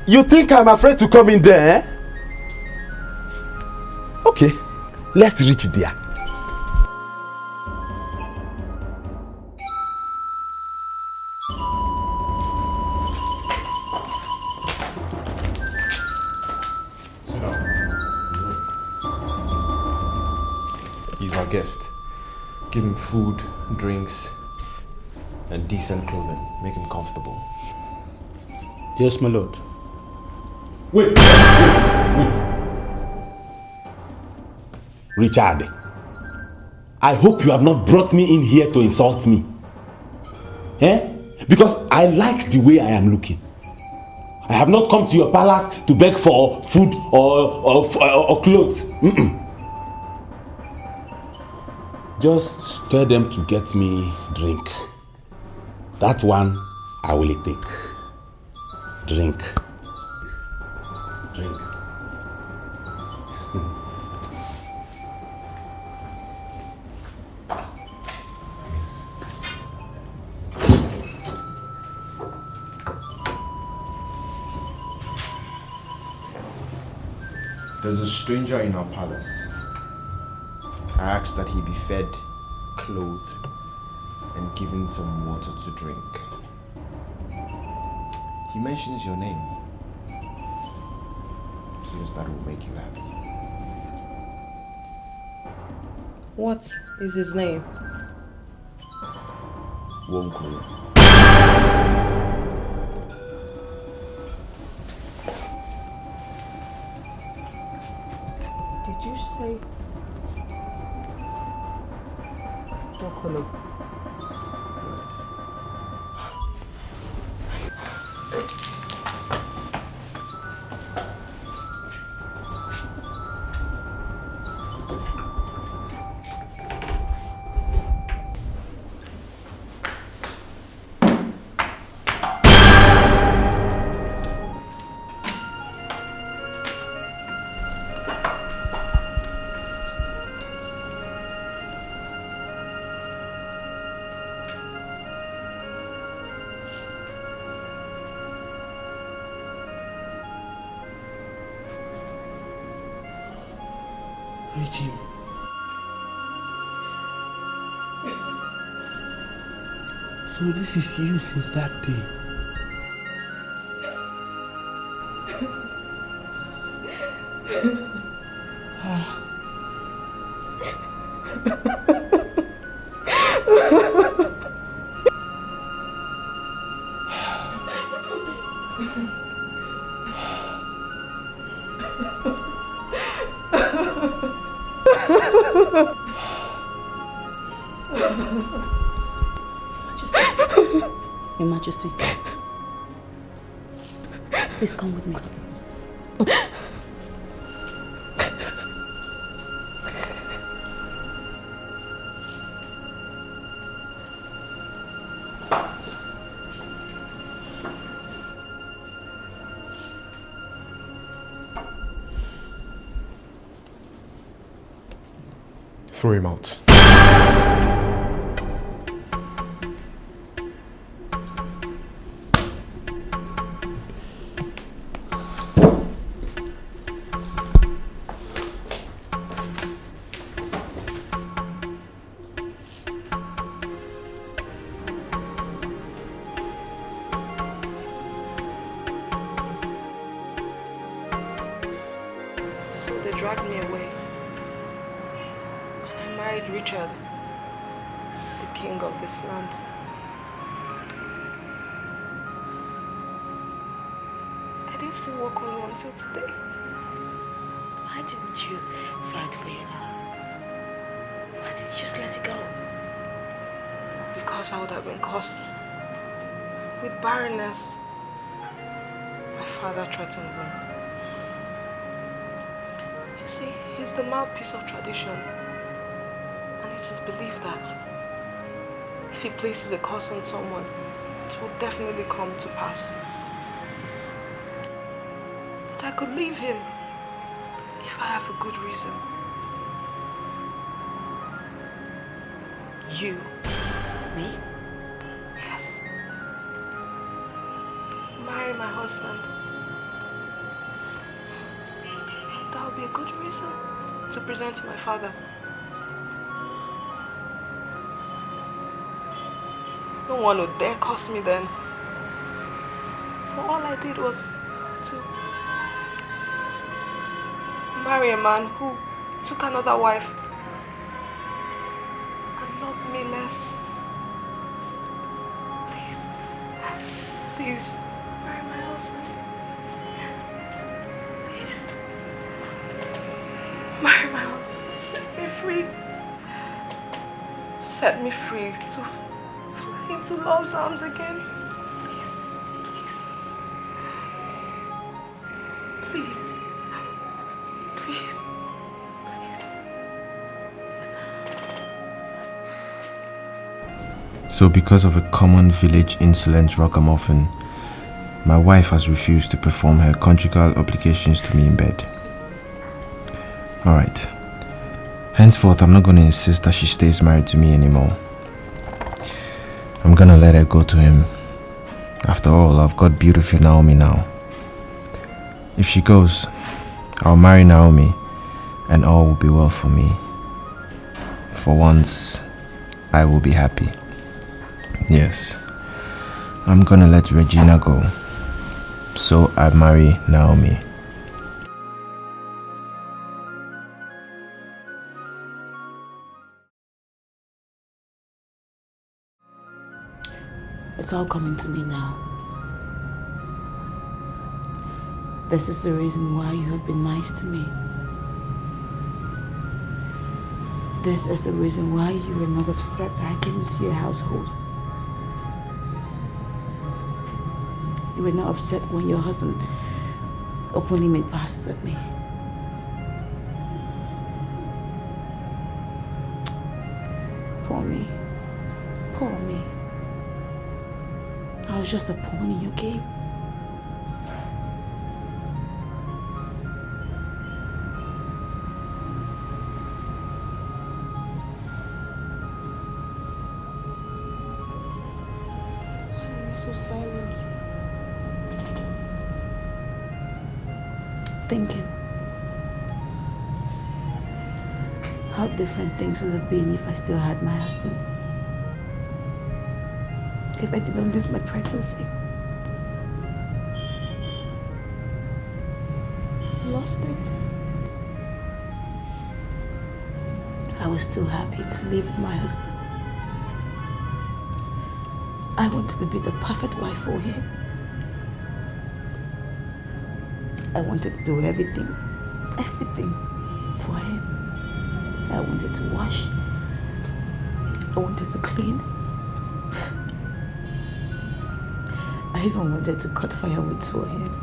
you think I'm afraid to come in there? Eh? Okay, let's reach there. He's our guest. Give him food, drinks, and decent clothing. Make him comfortable. Yes, my lord. Wait. Richard, I hope you have not brought me in here to insult me. Eh? Because I like the way I am looking. I have not come to your palace to beg for food or clothes. Just tell them to get me drink. That one I will take. Drink. There's a stranger in our palace. I asked that he be fed, clothed, and given some water to drink. He mentions your name. Says that will make you happy. What is his name? Wonkuru. Did you say Okolo? Regime. So this is you since that day. Your Majesty, please come with me. Throw him out. So they dragged me away. And I married Richard, the king of this land. I didn't see Okolo until today. Why didn't you fight for your love? Why did you just let it go? Because I would have been cursed with barrenness. My father threatened me. You see, he's the mouthpiece of tradition. And it is believed that if he places a curse on someone, it will definitely come to pass. But I could leave him if I have a good reason. You. Me? Yes. marry my husband. That would be a good reason to present to my father. No one would dare curse me then. For all I did was to marry a man who took another wife and loved me less. Please, marry my husband. Please. Marry my husband. Set me free. Set me free to fly into love's arms again. Please. Please. Please. So because of a common village insolent ragamuffin, my wife has refused to perform her conjugal obligations to me in bed. Alright. Henceforth, I'm not going to insist that she stays married to me anymore. I'm going to let her go to him. After all, I've got beautiful Naomi now. If she goes, I'll marry Naomi and all will be well for me. For once, I will be happy. Yes, I'm gonna let Regina go, so I marry Naomi. It's all coming to me now. This is the reason why you have been nice to me. This is the reason why you were not upset that I came into your household. You were not upset when your husband openly made passes at me. Poor me. Poor me. I was just a pawn in your game. Why are you so silent? Thinking how different things would have been if I still had my husband. If I didn't lose my pregnancy. Lost it? I was still happy to live with my husband. I wanted to be the perfect wife for him. I wanted to do everything for him. I wanted to wash. I wanted to clean. I even wanted to cut firewood for him.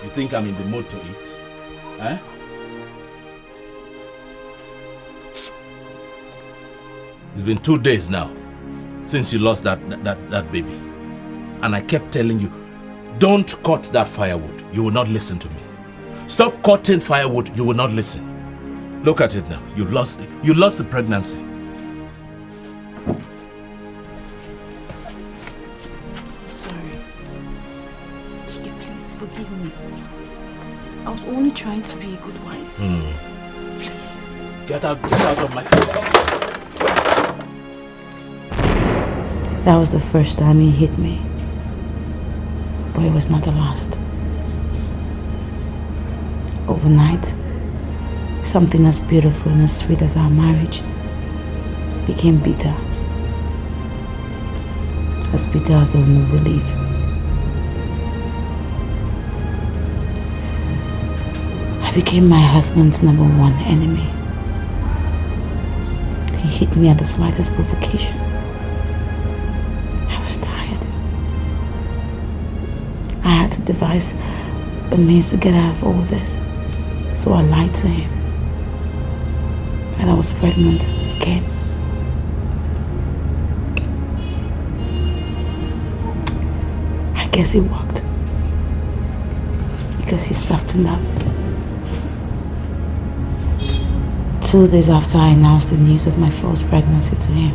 You think I'm in the mood to eat? Eh? It's been 2 days now since you lost that baby. And I kept telling you, don't cut that firewood. You will not listen to me. Stop cutting firewood. You will not listen. Look at it now. You lost the pregnancy. I'm sorry. Chike, please forgive me. I was only trying to be a good wife. Please. Get out of my face. That was the first time he hit me. But it was not the last. Overnight, something as beautiful and as sweet as our marriage became bitter. As bitter as of no relief. I became my husband's #1 enemy. He hit me at the slightest provocation. I was tired. I had to devise a means to get out of all this. So I lied to him. And I was pregnant again. I guess it worked. Because he softened up. 2 days after I announced the news of my false pregnancy to him,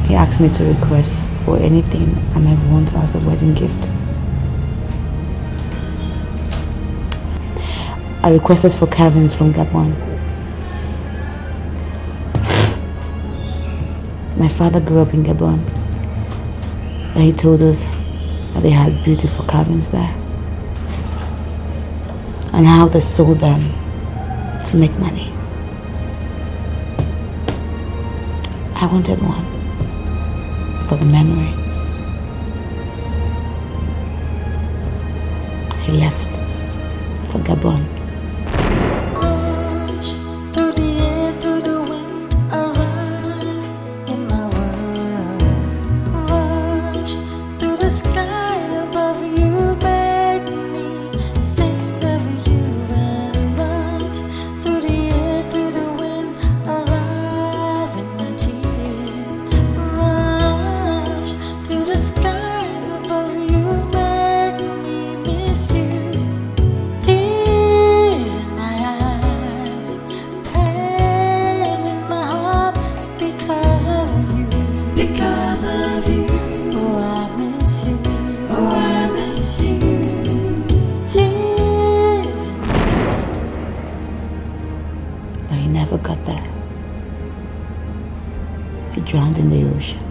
he asked me to request for anything I might want as a wedding gift. I requested for carvings from Gabon. My father grew up in Gabon, and he told us that they had beautiful carvings there, and how they sold them to make money. I wanted one for the memory. He left for Gabon. Rush through the air, through the wind, arrive in my world. Rush through the sky above you, make me sing of you and rush through the air, through the wind, arrive in my tears. Rush through the skies above you, make me miss you. Tears in my eyes, pain in my heart because of you. Because of you. Oh, I miss you. Oh, I miss you. Tears in my eyes. But he never got there. He drowned in the ocean.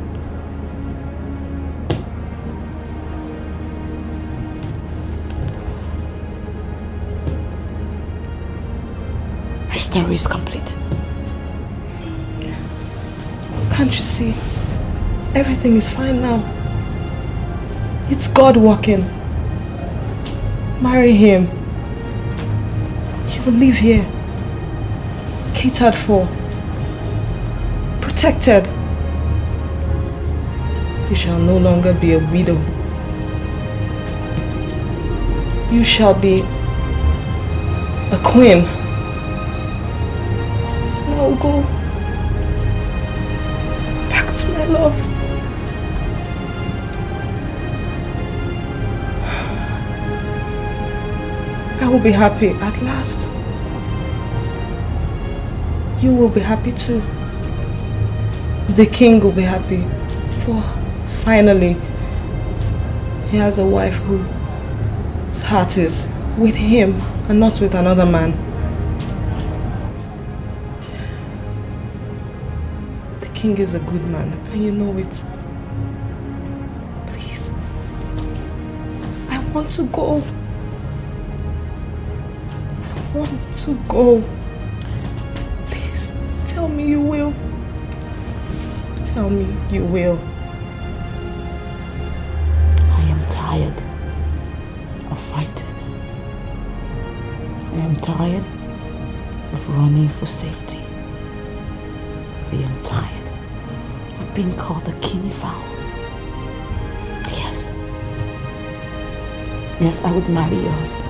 My story is complete. Can't you see? Everything is fine now. It's God working. Marry him. You will live here. Catered for. Protected. You shall no longer be a widow. You shall be a queen. And I will go back to my love. I will be happy at last. You will be happy too. The king will be happy, for finally he has a wife whose heart is with him and not with another man. The king is a good man and you know it. Please, I want to go. I want to go. Please, tell me you will. Tell me you will. I am tired of fighting. I am tired of running for safety. I am tired of being called a guinea fowl. Yes, Yes, I would marry your husband.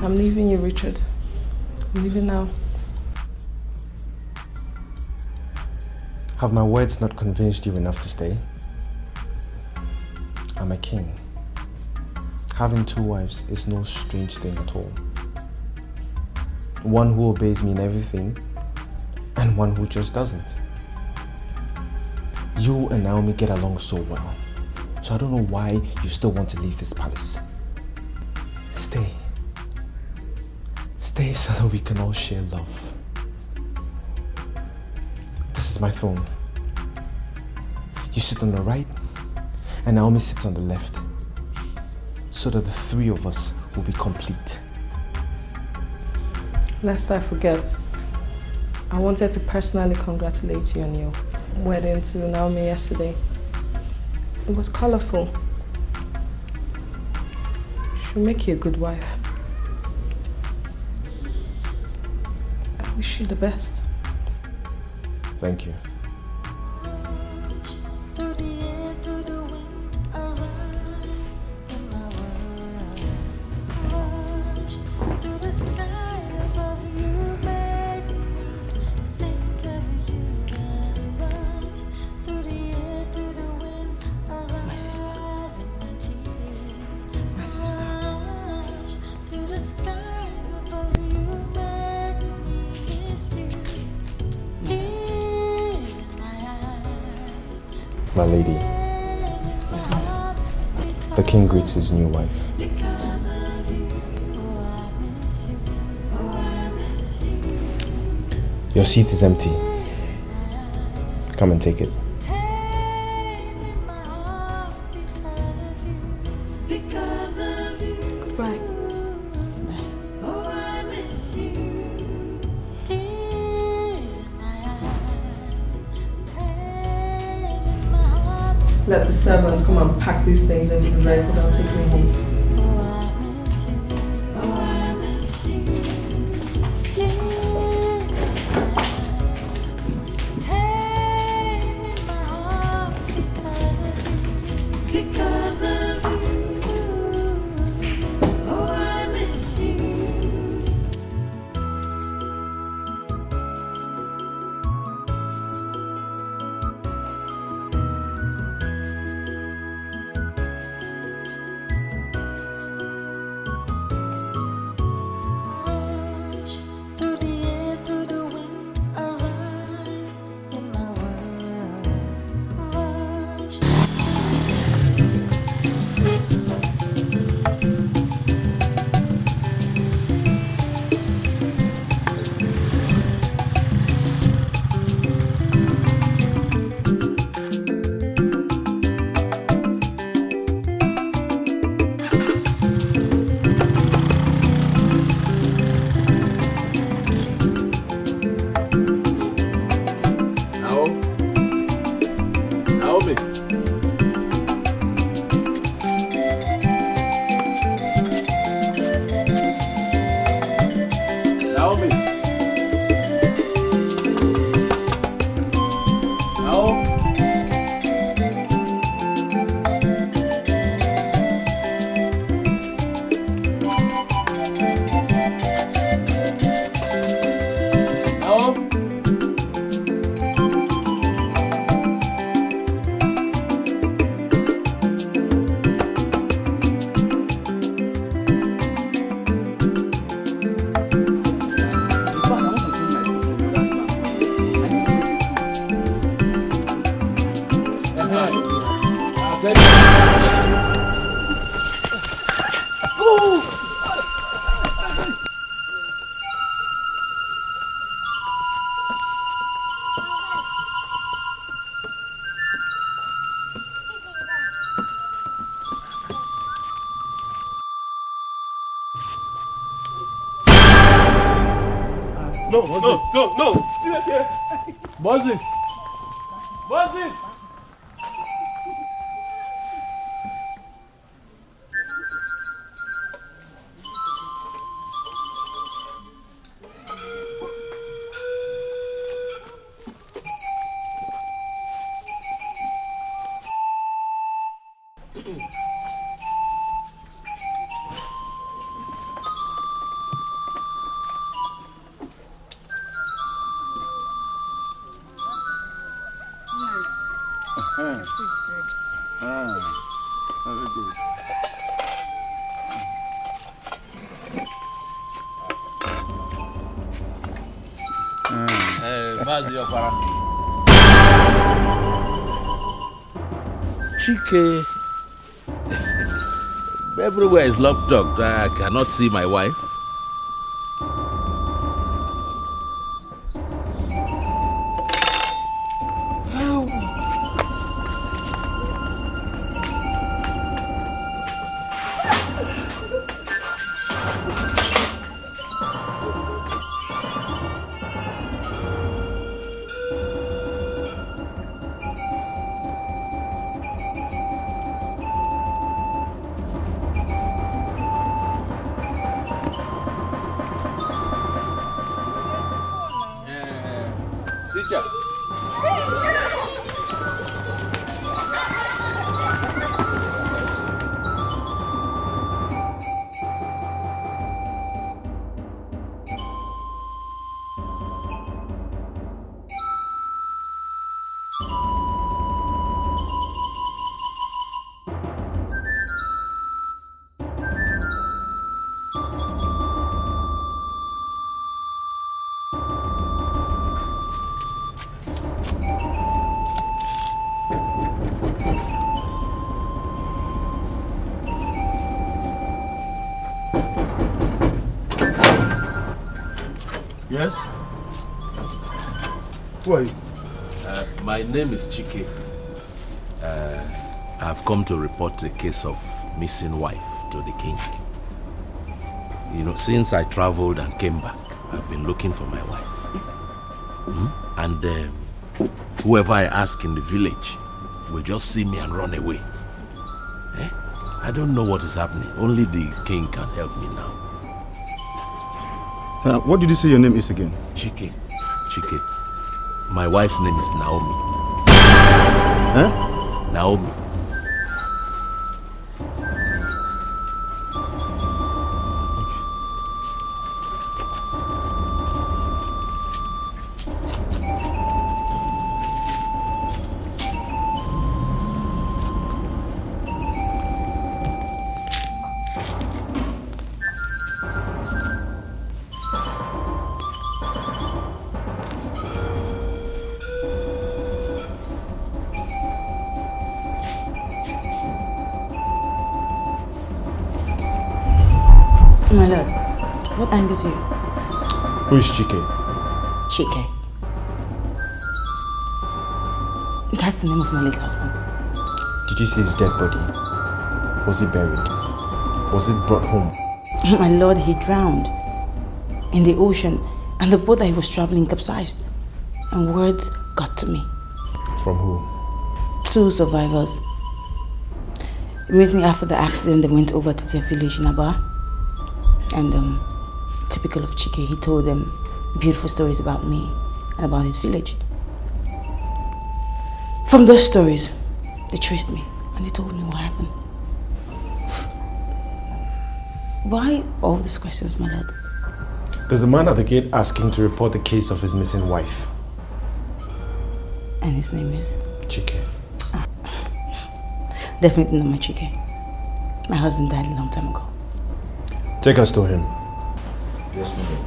I'm leaving you, Richard. I'm leaving now. Have my words not convinced you enough to stay? I'm a king. Having 2 wives is no strange thing at all. One who obeys me in everything, and one who just doesn't. You and Naomi get along so well, so I don't know why you still want to leave this palace. Stay. Stay so that we can all share love. This is my throne. You sit on the right, and Naomi sits on the left, so that the 3 of us will be complete. Lest I forget, I wanted to personally congratulate you on your wedding to Naomi yesterday. It was colorful. She'll make you a good wife. I wish you the best. Thank you. Through the air, through the wind, arrive in my world. Rush through the sky above you, make me think of you and rush through the air, through the wind, arrive. My sister. In my tears. My sister. Rush through the skies above you, make me miss you. Tears in my eyes. My lady, Yes, ma'am. the king greets his new wife. Because of you, oh I miss you, oh I miss you. Your seat is empty. Come and take it. Pain in my heart because of you, because of you. Goodbye. Oh I miss you. Tears in my eyes, pain in my heart. Let the servants come and pack these things into the vehicle that'll take me home. Oh I miss you, oh I miss you. Tears in my eyes, pain in my heart because of you, because of you. Oh I miss you. No. Moses! Moses! Very good. Mazi Opara. Chike. Everywhere is locked up. I cannot see my wife. Teacher. Yes? Who are you? My name is Chike. I've come to report a case of missing wife to the king. You know, since I traveled and came back, I've been looking for my wife. And whoever I ask in the village will just see me and run away. I don't know what is happening. Only the king can help me now. What did you say your name is again? Chike. Chike. My wife's name is Naomi. Huh? Naomi. My lord, what angers you? Who is Chike? Chike. That's the name of my late husband. Did you see the dead body? Was it buried? Was it brought home? My lord, he drowned in the ocean, and the boat that he was traveling capsized. And words got to me. From who? 2 survivors. Immediately after the accident, they went over to their village in Aba. And typical of Chike, he told them beautiful stories about me and about his village. From those stories, they traced me and they told me what happened. Why all these questions, my lord? There's a man at the gate asking to report the case of his missing wife. And his name is? Chike. Definitely not my Chike. My husband died a long time ago. Take us to him. Yes, madam.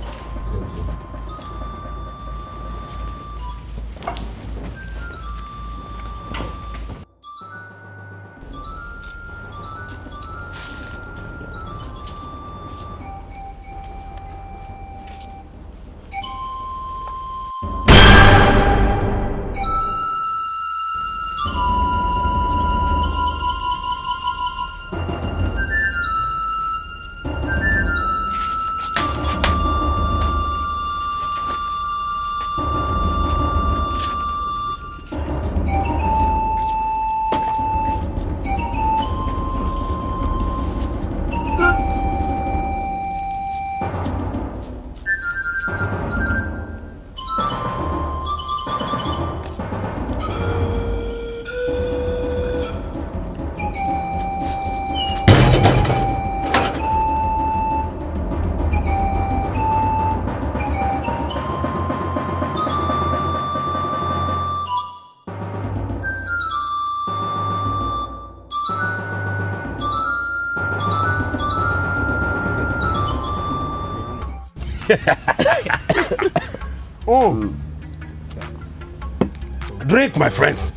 Drink, my friends.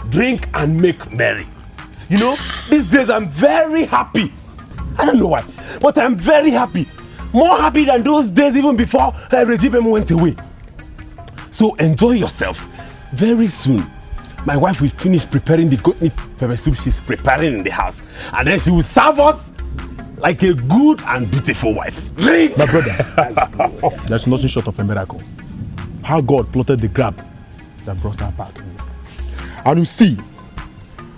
Drink and make merry. You know, these days I'm very happy. I don't know why, but I'm very happy. More happy than those days even before Regime went away. So enjoy yourselves. Very soon, my wife will finish preparing the goat meat pepper soup she's preparing in the house. And then she will serve us like a good and beautiful wife. Drink! My brother, there's nothing short of a miracle. How God plotted the grab that brought her back. And you see,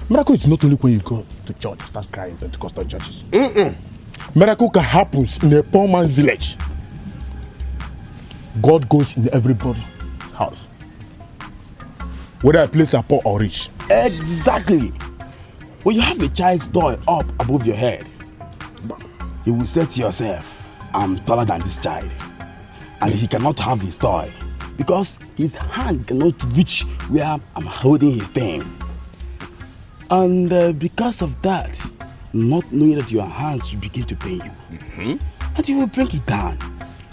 miracle is not only when you go to church, start crying in Pentecostal churches. Miracle can happen in a poor man's village. God goes in everybody's house, whether a place are poor or rich. Exactly. When you have a child's toy up above your head, you will say to yourself, I'm taller than this child. And he cannot have his toy because his hand cannot reach where I'm holding his thing. And because of that, not knowing that your hands will begin to pain you, and you will bring it down,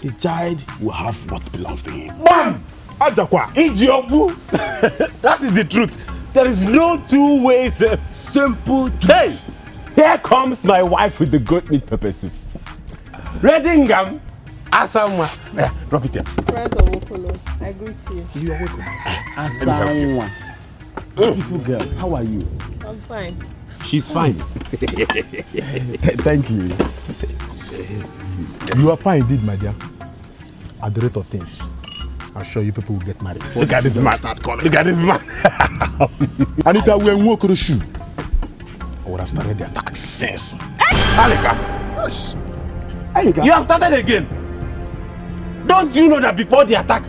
the child will have what belongs to him. Bam! Ajakwa! Ijobu! That is the truth. There is no two ways. Simple truth. Hey! Here comes my wife with the goat meat pepper soup. Redingam, Asamwa. Drop it here. Friends of Okolo, I greet you. You are welcome. Asamwa. Beautiful girl, how are you? I'm fine. She's fine. Thank you. You are fine indeed, my dear. At the rate of things, I'm sure you people will get married. Look at this man. Look at this man. And if I were in Nwokoro's shoe, I would have started the attack since. Alika. Yes. You have started again. Don't you know that before the attack,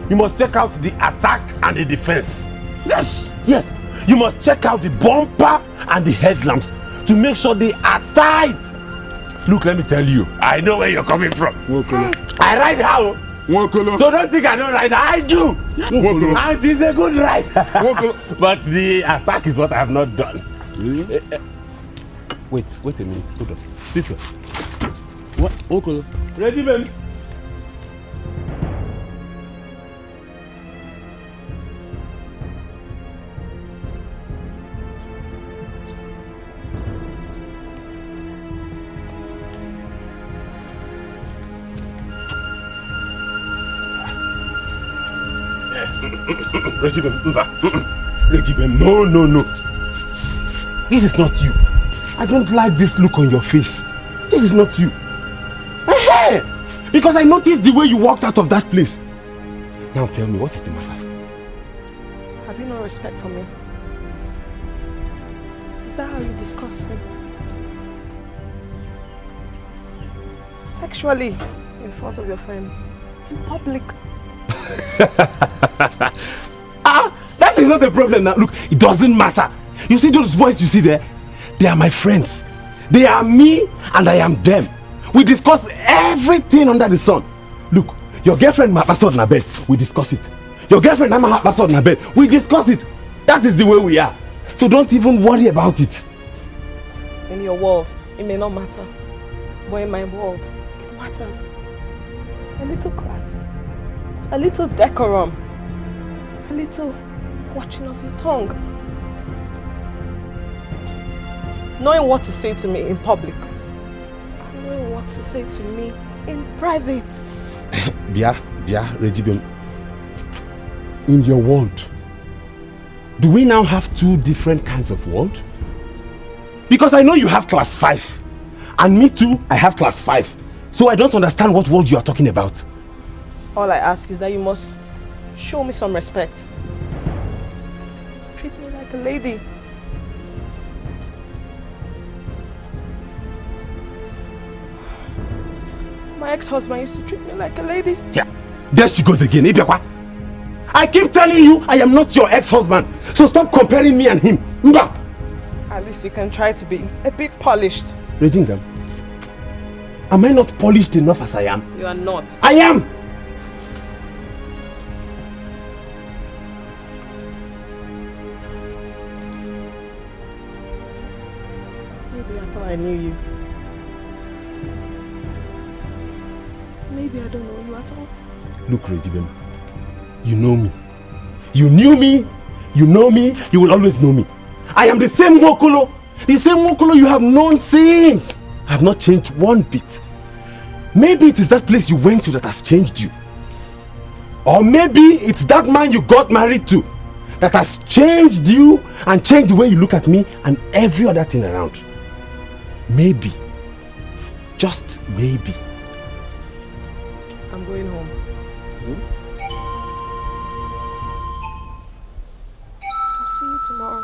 you must check out the attack and the defense? Yes. Yes. You must check out the bumper and the headlamps to make sure they are tight. Look, let me tell you, I know where you're coming from. I ride how? So don't think I don't ride. I do. And it's a good ride. But the attack is what I have not done. Really? Wait a minute. Hold on. Sit there. What? Okolo. Ready, baby? Regime, no. This is not you. I don't like this look on your face. This is not you. Hey! Because I noticed the way you walked out of that place. Now tell me, what is the matter? Have you no respect for me? Is that how you discuss me? Sexually, in front of your friends, in public. That is not a problem now. Look, it doesn't matter. You see those boys you see there? They are my friends. They are me and I am them. We discuss everything under the sun. Look, your girlfriend ma passed on bed. We discuss it. Your girlfriend ma passed on bed. We discuss it. That is the way we are. So don't even worry about it. In your world, it may not matter. But in my world, it matters. A little class. A little decorum. A little watching of your tongue. Knowing what to say to me in public. And knowing what to say to me in private. Bia, Regime. In your world, do we now have two different kinds of world? Because I know you have class 5. And me too, I have class 5. So I don't understand what world you are talking about. All I ask is that you must show me some respect. Treat me like a lady. My ex-husband used to treat me like a lady. Yeah, there she goes again. Ibiakwa. I keep telling you I am not your ex-husband. So stop comparing me and him. Mba. At least you can try to be a bit polished. Regina, am I not polished enough as I am? You are not. I am! Maybe I thought I knew you. maybe I don't know you at all. Look, Regibem, you know me. You knew me, you know me, you will always know me. I am the same Nwokolo. The same Nwokolo you have known since. I have not changed one bit. Maybe it is that place you went to that has changed you. Or maybe it's that man you got married to that has changed you and changed the way you look at me and every other thing around. Maybe. Just maybe. I'm going home. I'll see you tomorrow.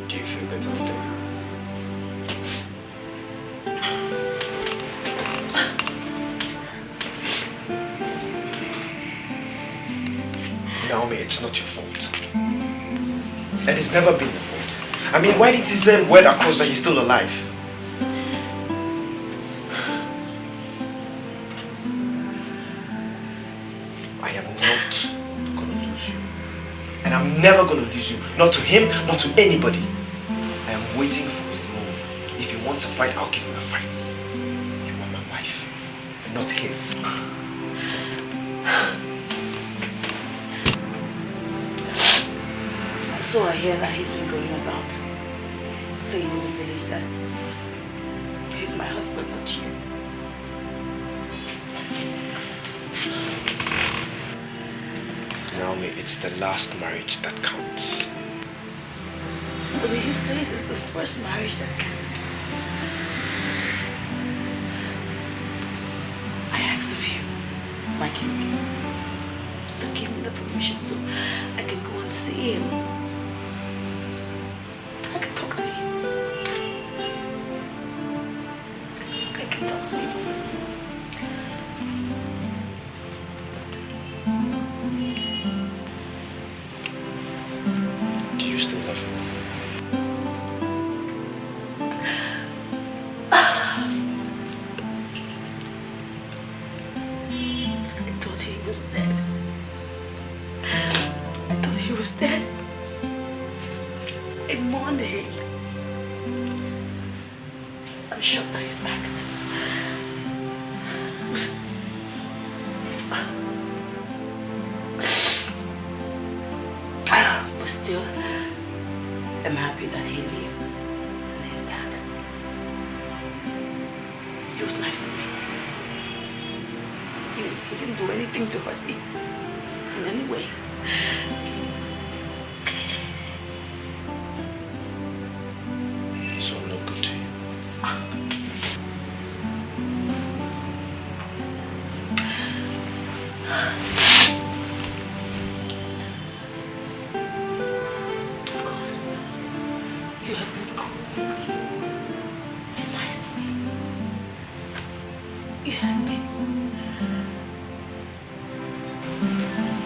Do you feel better today? Naomi, it's not your fault. And it's never been your fault. I mean, why did he send word across that he's still alive? I am not gonna lose you. And I'm never gonna lose you. Not to him, not to anybody. I am waiting for his move. If he wants a fight, I'll give him a fight. You are my wife, and not his. So I hear that he's been going about saying in the village that he's my husband, not you. Naomi, it's the last marriage that counts. But he says it's the first marriage that counts. I ask of you, my king, to give me the permission so I can go and see him. I can talk to him. I can talk to him. Do you still love him? I thought he was dead. I thought he was dead. I mourned him. I'm shocked that he's back. But still, I'm happy that he lived and he's back. He was nice to me. He didn't do anything to hurt me in any way. So I'm no good to you. Of course. You have been good to me. You're nice to me. You have been.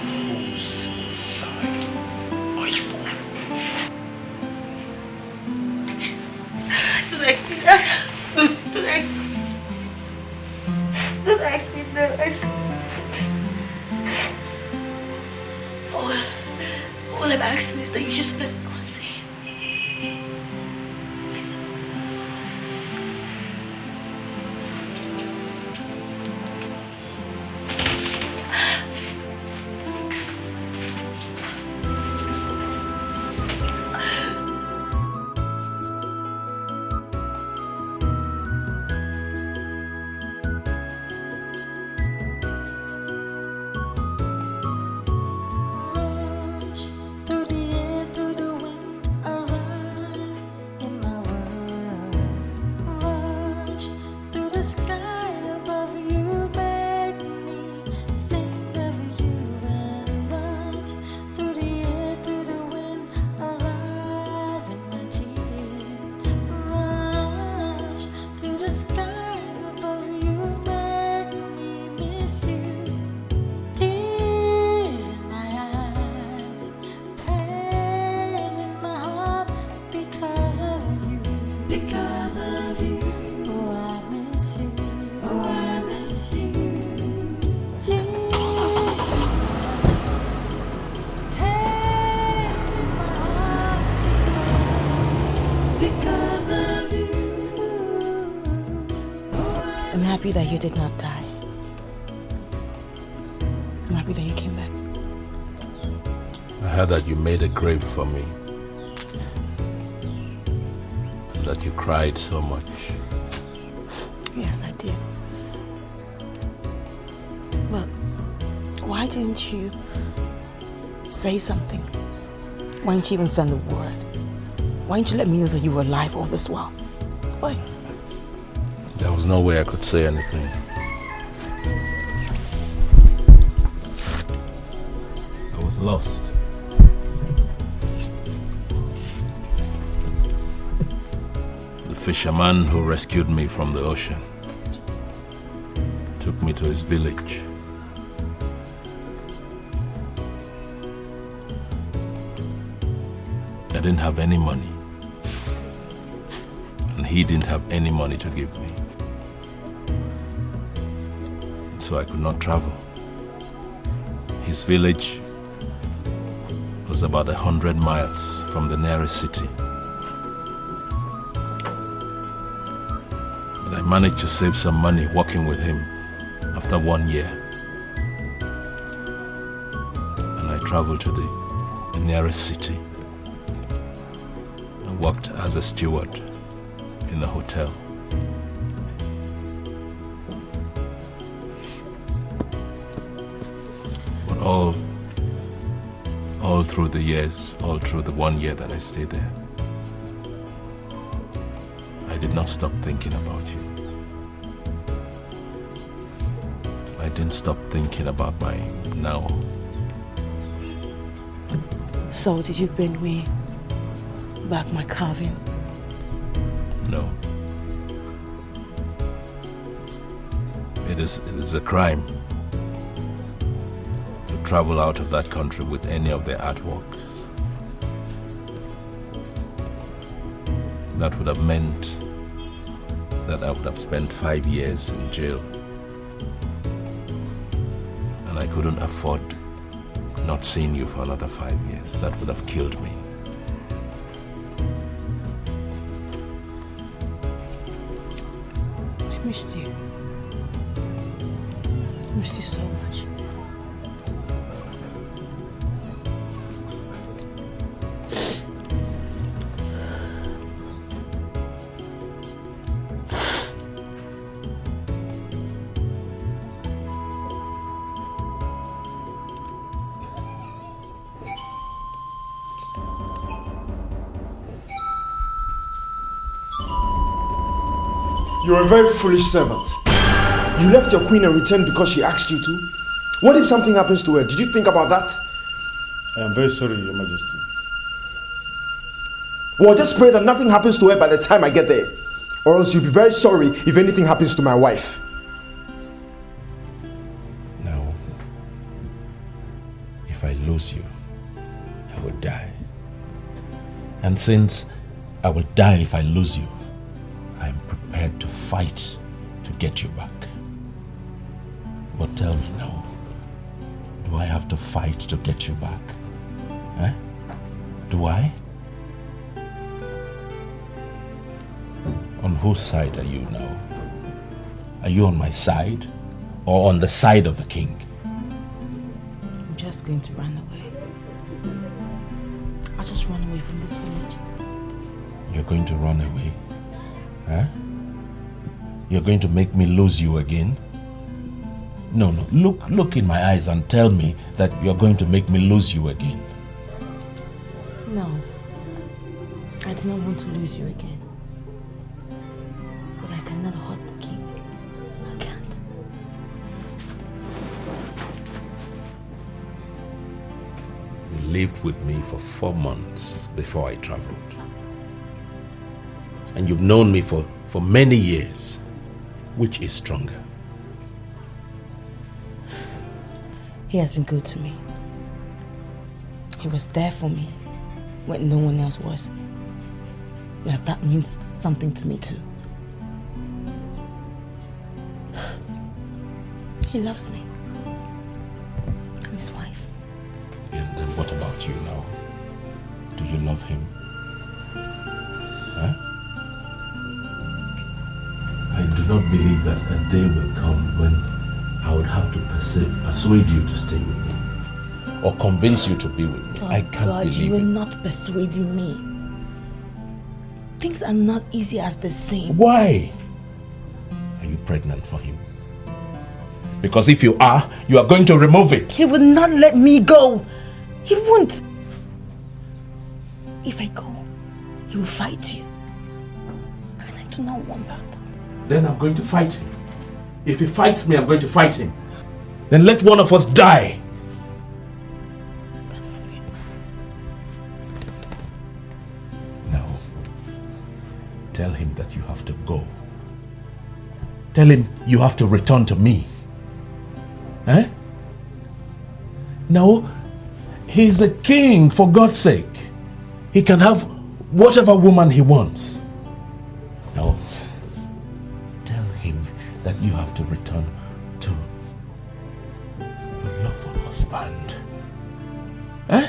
Whose side are you on? Don't ask me that. Don't ask me that. All I'm asking is that you just let me go and see him. Please. Rush through the air, through the wind. the sky above you make me sing of you and rush through the air, through the wind, arrive in my tears. Rush through the skies above you make me miss you. Tears in my eyes, pain in my heart because of you. Because of you. Oh, I miss you. Oh, I miss you. Tears, pain in my heart because of you. I'm happy that you did not die. I'm happy that you came back. I heard that you made a grave for me. And that you cried so much. Yes, I did. But why didn't you say something? Why didn't you even send the word? Why didn't you let me know that you were alive all this while? Why? There was no way I could say anything. I was lost. The fisherman who rescued me from the ocean took me to his village. I didn't have any money, and he didn't have any money to give me. So I could not travel. His village was about 100 miles from the nearest city. But I managed to save some money working with him after 1 year. And I traveled to the nearest city and worked as a steward in a hotel. But all through the years, all through the 1 year that I stayed there, I did not stop thinking about you. I didn't stop thinking about my now. So did you bring me back my carving? No. It is a crime to travel out of that country with any of their artworks. That would have meant that I would have spent 5 years in jail. And I couldn't afford not seeing you for another 5 years. That would have killed me. I missed you. I missed you so much. You're a very foolish servant. You left your queen and returned because she asked you to. What if something happens to her? Did you think about that? I am very sorry, Your Majesty. Well, just pray that nothing happens to her by the time I get there. Or else you'll be very sorry if anything happens to my wife. Now, if I lose you, I will die. And since I will die if I lose you, I am prepared to fight to get you back. But tell me now, do I have to fight to get you back? Eh? Do I? On whose side are you now? Are you on my side or on the side of the king? I'm just going to run away. I'll just run away from this village. You're going to run away? Huh? You're going to make me lose you again? No, look in my eyes and tell me that you're going to make me lose you again. No, I do not want to lose you again. But I cannot hurt the king. lived with me for 4 months before I traveled. And you've known me for many years. Which is stronger? He has been good to me. He was there for me when no one else was. Now that means something to me too. He loves me. I'm his wife. And then what about you now? Do you love him? Huh? I do not believe that a day will come when I would have to persuade you to stay with me. Or convince you to be with me. Oh, I can't God, believe you are it. not persuading me. Things are not easy as they seem. Why? Are you pregnant for him? Because if you are going to remove it. He will not let me go. He won't. If I go, he will fight you. And I do not want that. Then I'm going to fight him. If he fights me, I'm going to fight him. Then let one of us die. God forbid. No. Tell him that you have to go. Tell him you have to return to me. Eh? No. He's a king, for God's sake. He can have whatever woman he wants. No. Tell him that you have to return to your lawful husband. Eh?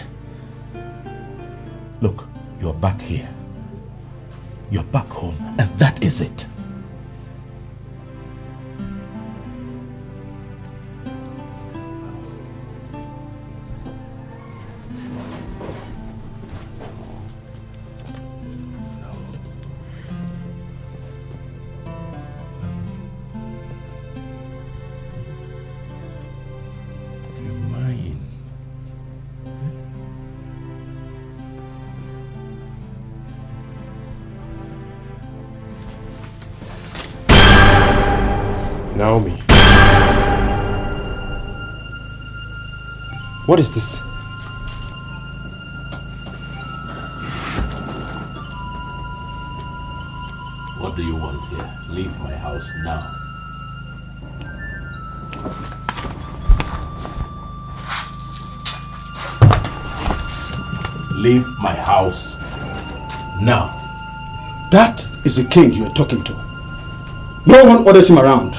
Look, you're back here. You're back home, and that is it. Naomi. What is this? What do you want here? Leave my house now. Leave my house now. That is the king you are talking to. No one orders him around.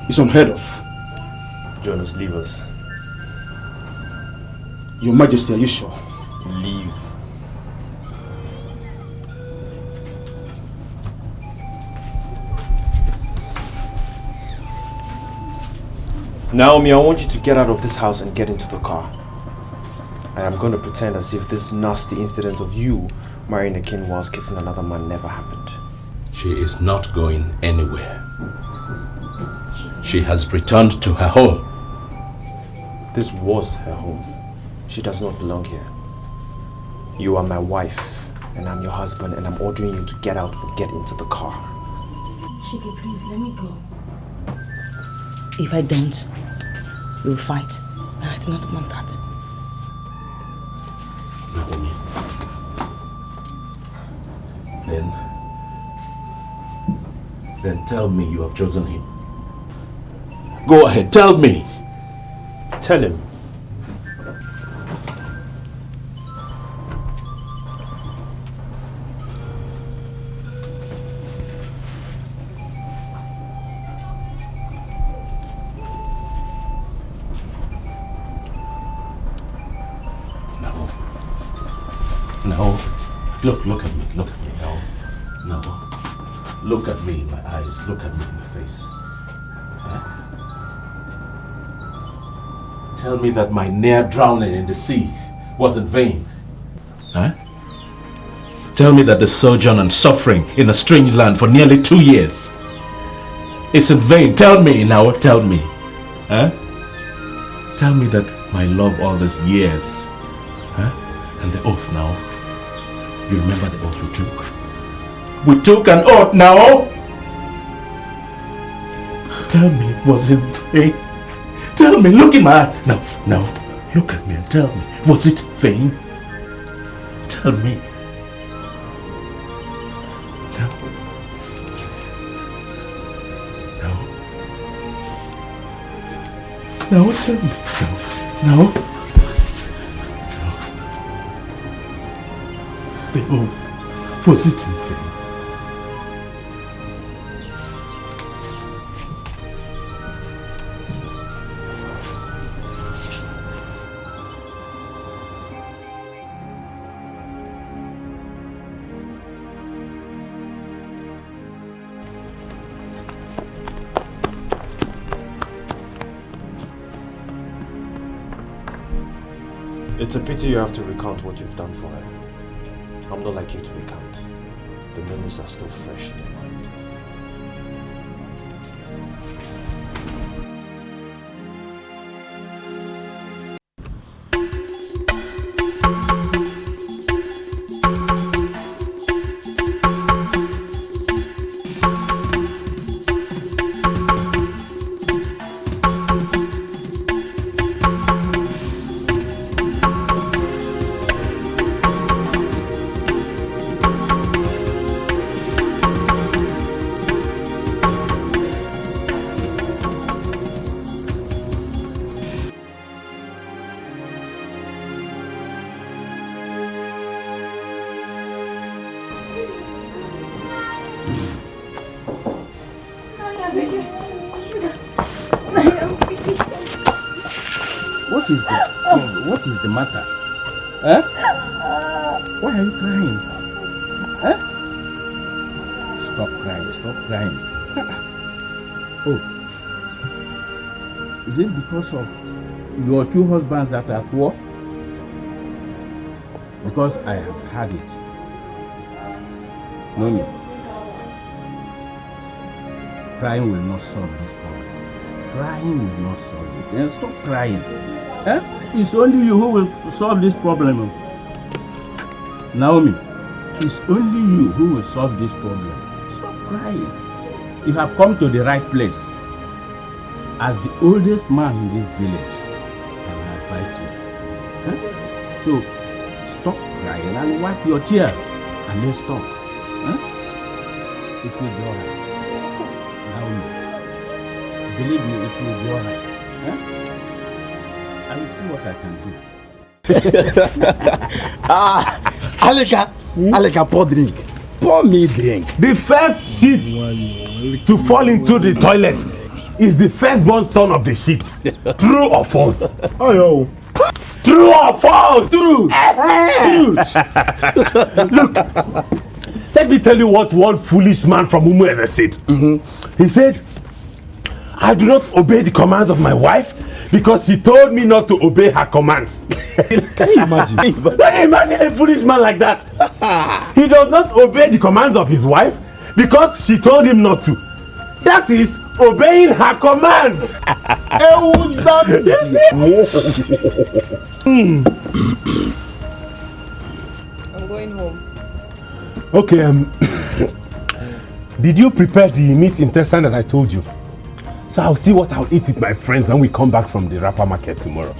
It's unheard of. Jonas, leave us. Your Majesty, are you sure? Leave. Naomi, I want you to get out of this house and get into the car. I am going to pretend as if this nasty incident of you marrying a king whilst kissing another man never happened. She is not going anywhere. She has returned to her home. This was her home. She does not belong here. You are my wife, and I'm your husband, and I'm ordering you to get out and get into the car. Shiki, please, let me go. If I don't, we will fight. And I do not want that. Naomi. Then tell me you have chosen him. Go ahead, tell me. Tell him. No. Look at me. No. Look at me in my eyes. Look at me in the face. Huh? Tell me that my near drowning in the sea was in vain. Huh? Tell me that the sojourn and suffering in a strange land for nearly 2 years is in vain. Tell me now. Tell me. Huh? Tell me that my love all these years. Huh? And the oath now. You remember the oath we took? We took an oath now. Tell me it was in vain. Tell me, look in my eye. No. Look at me and tell me, was it vain? Tell me. No. No. No, tell me. No. No. The oath, was it in vain? It's a pity you have to recount what you've done for her. I'm not like you to recount. The memories are still fresh in your mind. What is the matter? Huh? Why are you crying? Huh? Stop crying, stop crying. Oh. Is it because of your two husbands that are at war? Because I have had it. No, no. Crying will not solve this problem. Crying will not solve it. And stop crying. Eh? It's only you who will solve this problem. Naomi, it's only you who will solve this problem. Stop crying. You have come to the right place. As the oldest man in this village, I will advise you. Eh? So, stop crying and wipe your tears and then stop. Eh? It will be alright. Naomi, believe me, it will be alright. Eh? I will see what I can do. Aleka, pour drink. Pour me drink. The first sheet to fall into the toilet is the firstborn son of the sheep. True or false? Oh, yo. True or false? True. Look, let me tell you what one foolish man from Umueze said. He said, I do not obey the commands of my wife because she told me not to obey her commands. Can you imagine? Can you imagine a foolish man like that? He does not obey the commands of his wife because she told him not to. That is obeying her commands. I'm going home. Okay, did you prepare the meat intestine that I told you? So I'll see what I'll eat with my friends when we come back from the rapper market tomorrow.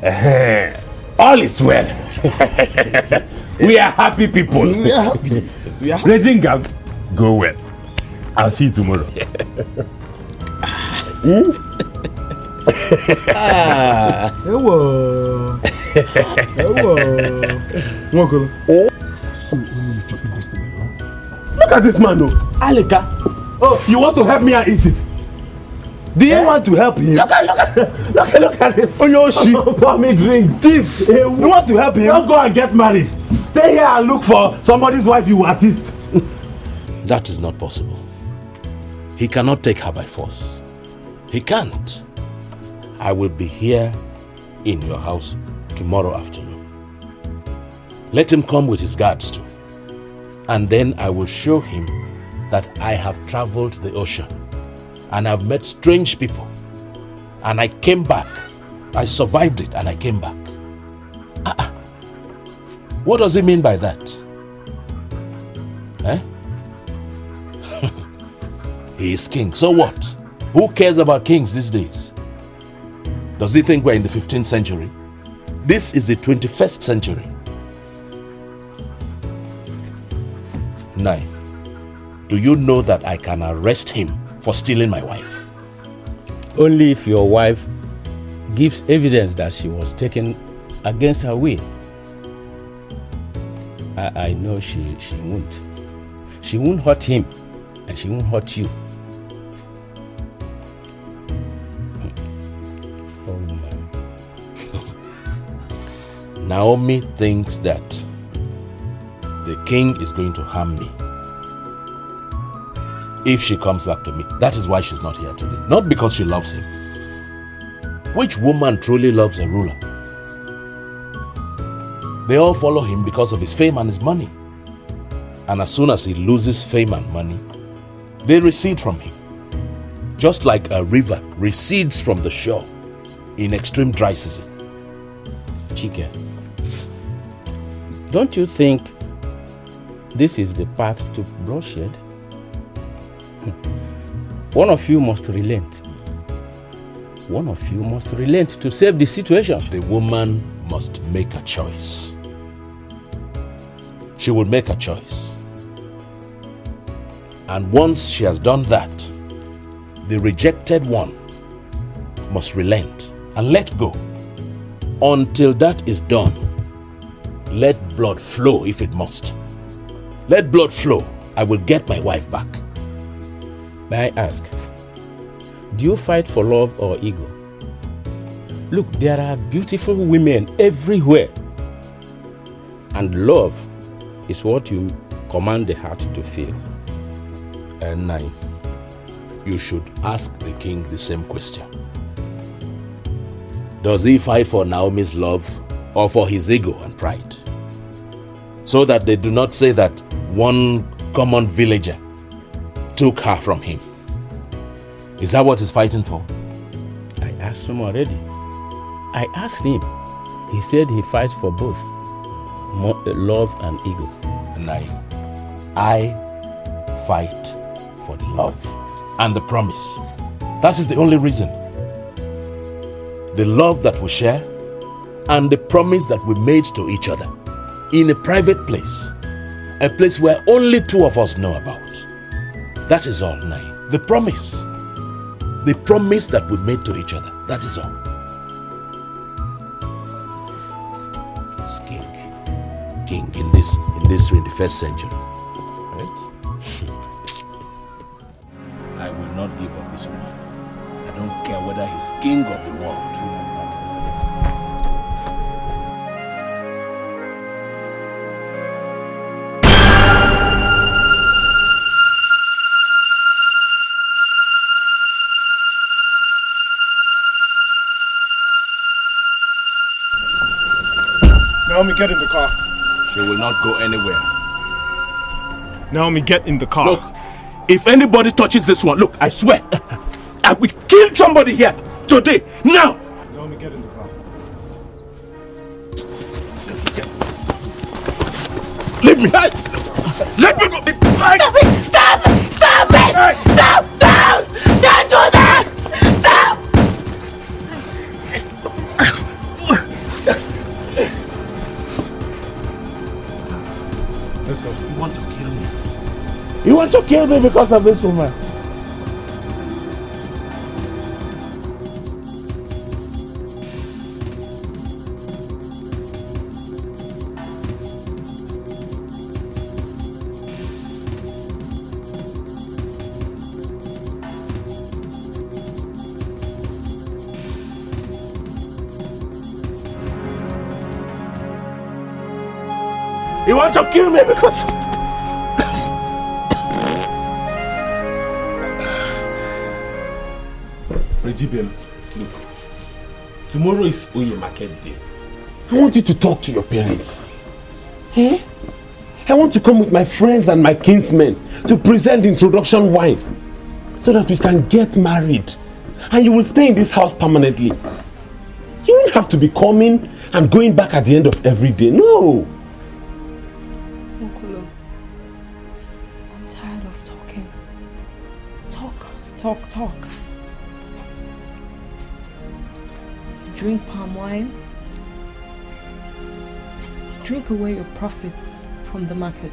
Yeah. All is well. We are happy people. We are happy. Yes, we are happy. Raging, go well. I'll see you tomorrow. So, you chopping this thing, huh? Look at this man, though. Aleka. Oh, you want to help me and eat it? Do you want to help him? Look at it. Oh, your shit. Pour me drinks. Thief. You want to help him? Don't go and get married. Stay here and look for somebody's wife you will assist. That is not possible. He cannot take her by force. He can't. I will be here in your house tomorrow afternoon. Let him come with his guards too. And then I will show him that I have traveled the ocean and I've met strange people. And I came back. I survived it and I came back. What does he mean by that? Eh? He is king. So what? Who cares about kings these days? Does he think we're in the 15th century? This is the 21st century. 9. Do you know that I can arrest him for stealing my wife? Only if your wife gives evidence that she was taken against her will. I know she won't. She won't hurt him, and she won't hurt you. Oh man. Naomi thinks that the king is going to harm me if she comes back to me. That is why she's not here today. Not because she loves him. Which woman truly loves a ruler? They all follow him because of his fame and his money. And as soon as he loses fame and money, they recede from him. Just like a river recedes from the shore in extreme dry season. Chike, don't you think this is the path to bloodshed? One of you must relent. One of you must relent to save the situation. The woman must make a choice. She will make a choice. And once she has done that, the rejected one must relent and let go. Until that is done, let blood flow if it must. Let blood flow. I will get my wife back. May I ask, do you fight for love or ego? Look, there are beautiful women everywhere. And love is what you command the heart to feel. And 9, you should ask the king the same question. Does he fight for Naomi's love or for his ego and pride? So that they do not say that one common villager took her from him. Is that what he's fighting for? I asked him already. I asked him. He said he fights for both. Love and ego. And I fight for the love and the promise. That is the only reason. The love that we share and the promise that we made to each other in a private place. A place where only 2 of us know about. That is all, Nai. The promise. The promise that we made to each other. That is all. It's king. King in this 21st century. Right? I will not give up this woman. I don't care whether he's king of the world. Naomi, get in the car. She will not go anywhere. Naomi, get in the car. Look, if anybody touches this one, look, I swear, I will kill somebody here today, now. Naomi, get in the car. Leave me. Let me go. Stop it! Stop! Stop it! Stop! Don't! Don't do that! Stop! Let's go. You want to kill me? You want to kill me because of this woman? You want to kill me because... Regibem, look. Tomorrow is Oye Market Day. I want you to talk to your parents. Eh? I want to come with my friends and my kinsmen to present the introduction wine so that we can get married. And you will stay in this house permanently. You won't have to be coming and going back at the end of every day. No. I'm tired of talking. Talk. drink palm wine, you drink away your profits from the market.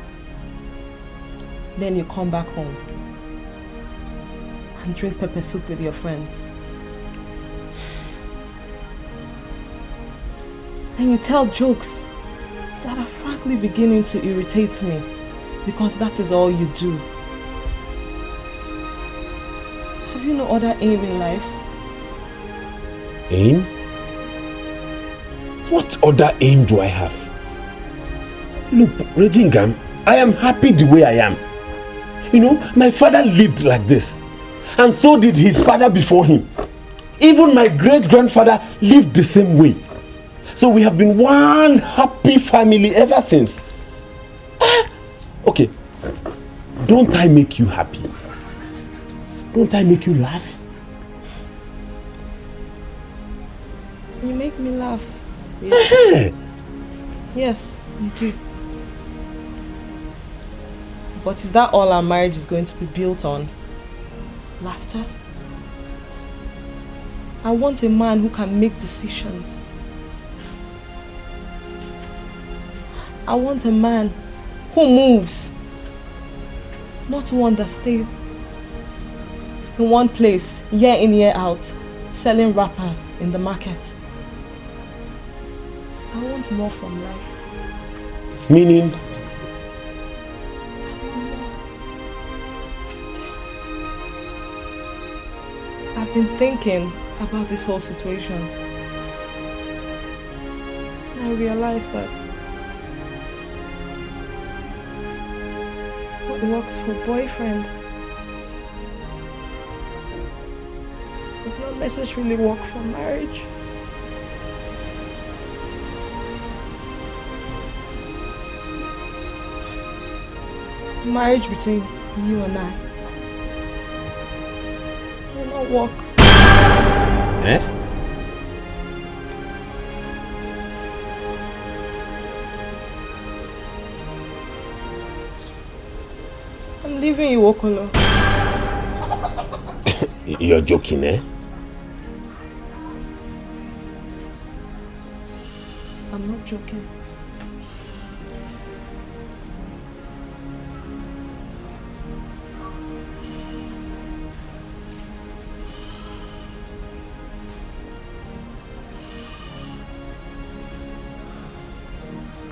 Then you come back home and drink pepper soup with your friends. And you tell jokes that are frankly beginning to irritate me because that is all you do. Have you no other aim in life? Aim? What other aim do I have? Look, Rejingam, I am happy the way I am. You know, my father lived like this. And so did his father before him. Even my great-grandfather lived the same way. So we have been one happy family ever since. Okay, don't I make you happy? Don't I make you laugh? You make me laugh. Yes, yes, you do. But is that all our marriage is going to be built on? Laughter? I want a man who can make decisions. I want a man who moves, not one that stays in one place, year in, year out, selling wrappers in the market. I want more from life. Meaning? I've been thinking about this whole situation. I realized that what works for boyfriend does not necessarily work for marriage. Marriage between you and I will not work. Eh? I'm leaving you, Okolo. You're joking, eh? I'm not joking.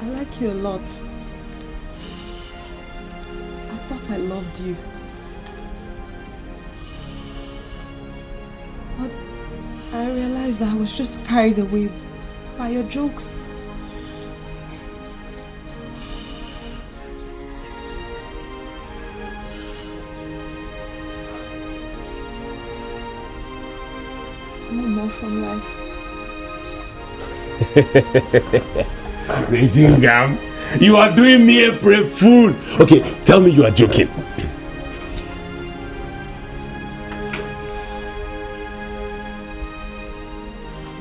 I like you a lot. I thought I loved you. But I realized that I was just carried away by your jokes. I want more from life. Rejingam, you are doing me a brave fool. Okay, tell me you are joking. I'm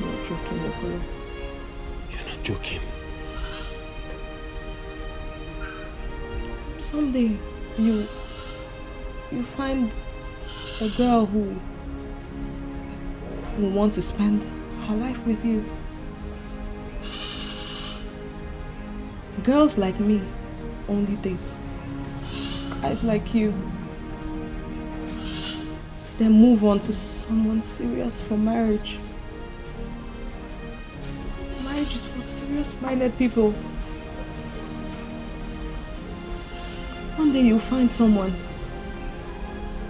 not joking, Okolo. You're not joking. Someday you find a girl who will want to spend her life with you. Girls like me only date guys like you. Then move on to someone serious for marriage. Marriage is for serious-minded people. One day you'll find someone.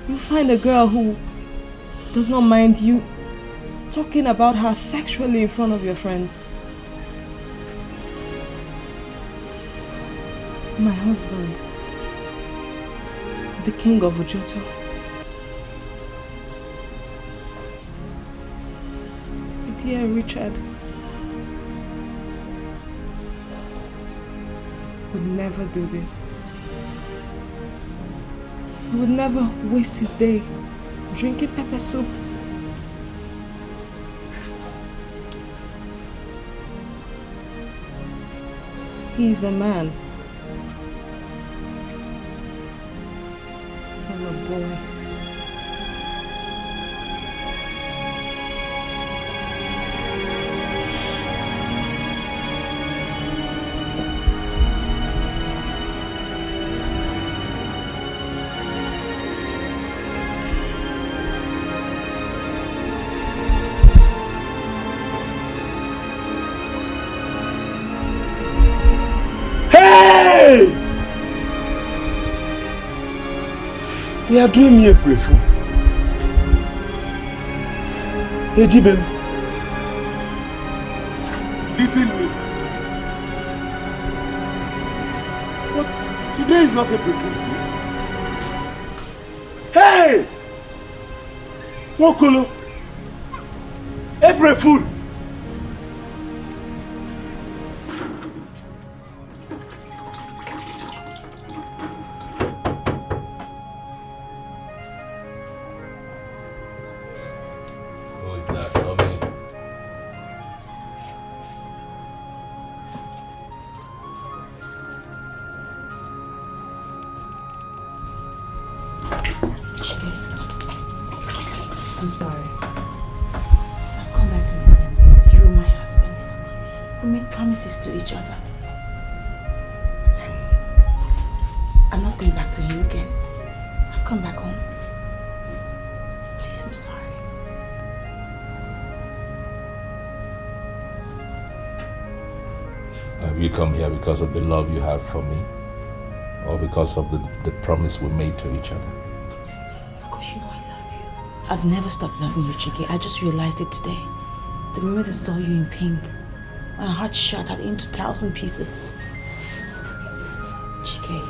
You'll find a girl who does not mind you talking about her sexually in front of your friends. My husband, the king of Ojoto. My dear Richard would never do this. He would never waste his day drinking pepper soup. He is a man. I'm a boy. You are doing me a fool. Ejibem, leaving me. What? Today is not a fool. Hey! Wokolo! April Fool! Who is that coming? I'm sorry. I've come back to my senses. You are my husband. We made promises to each other. I'm not going back to him again. I've come back home. Please, I'm sorry. Have you come here because of the love you have for me? Or because of the promise we made to each other? Of course you know I love you. I've never stopped loving you, Chike. I just realized it today. The moment I saw you in paint, my heart shattered into 1,000 pieces. Chike,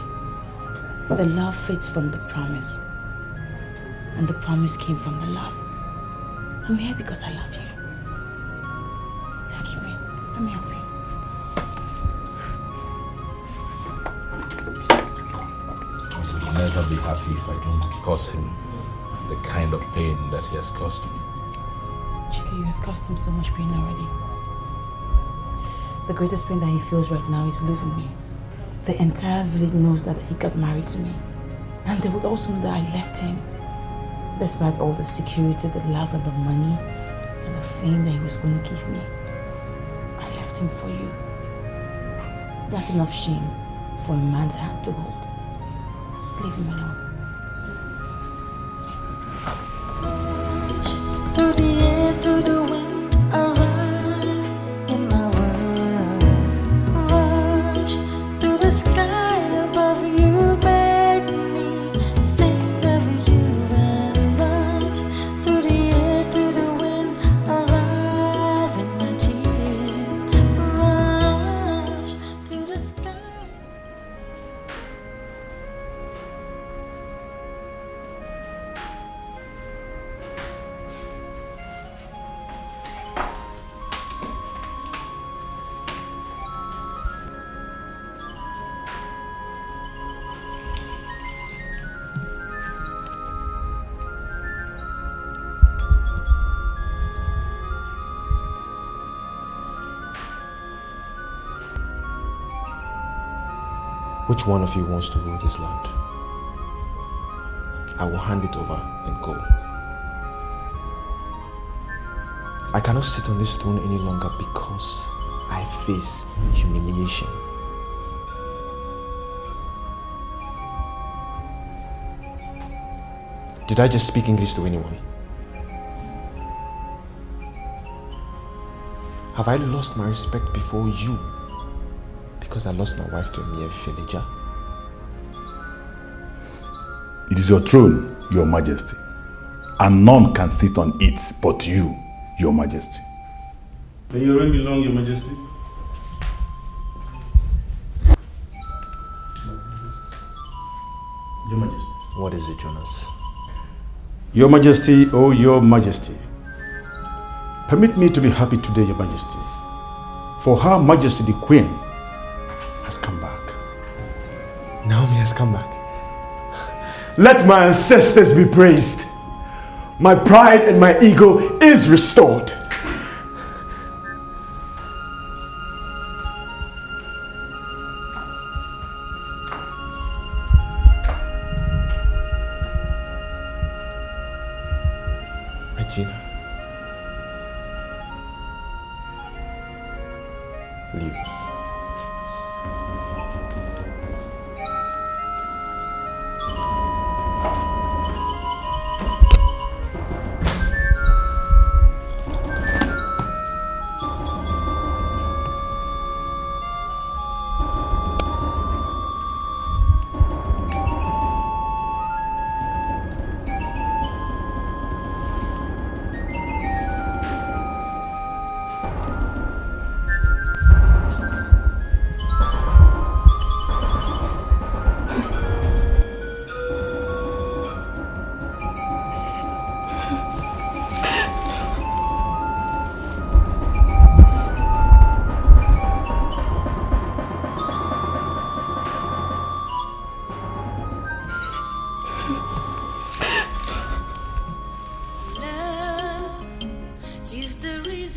the love fades from the promise. And the promise came from the love. I'm here because I love you. Forgive me. Let me help you. I will never be happy if I don't cause him the kind of pain that he has caused me. Chike, you have caused him so much pain already. The greatest pain that he feels right now is losing me. The entire village knows that he got married to me. And they would also know that I left him. Despite all the security, the love and the money and the fame that he was going to give me. I left him for you. That's enough shame for a man's hand to hold. Leave him alone. Through the air, through the wind, arrive in my world. Rush through the sky above you, make me sing of you and rush through the air, through the wind, arrive in my tears. Rush through the sky. Which one of you wants to rule this land? I will hand it over and go. I cannot sit on this throne any longer because I face humiliation. Did I just speak English to anyone? Have I lost my respect before you because I lost my wife to a mere villager? It is your throne, your majesty, and none can sit on it but you, your majesty. May your reign be long, your majesty. Your majesty. What is it, Jonas? Your majesty, oh your majesty, permit me to be happy today, your majesty, for her majesty the queen has come back. Naomi has come back. Let my ancestors be praised. My pride and my ego is restored. Regina, leave us.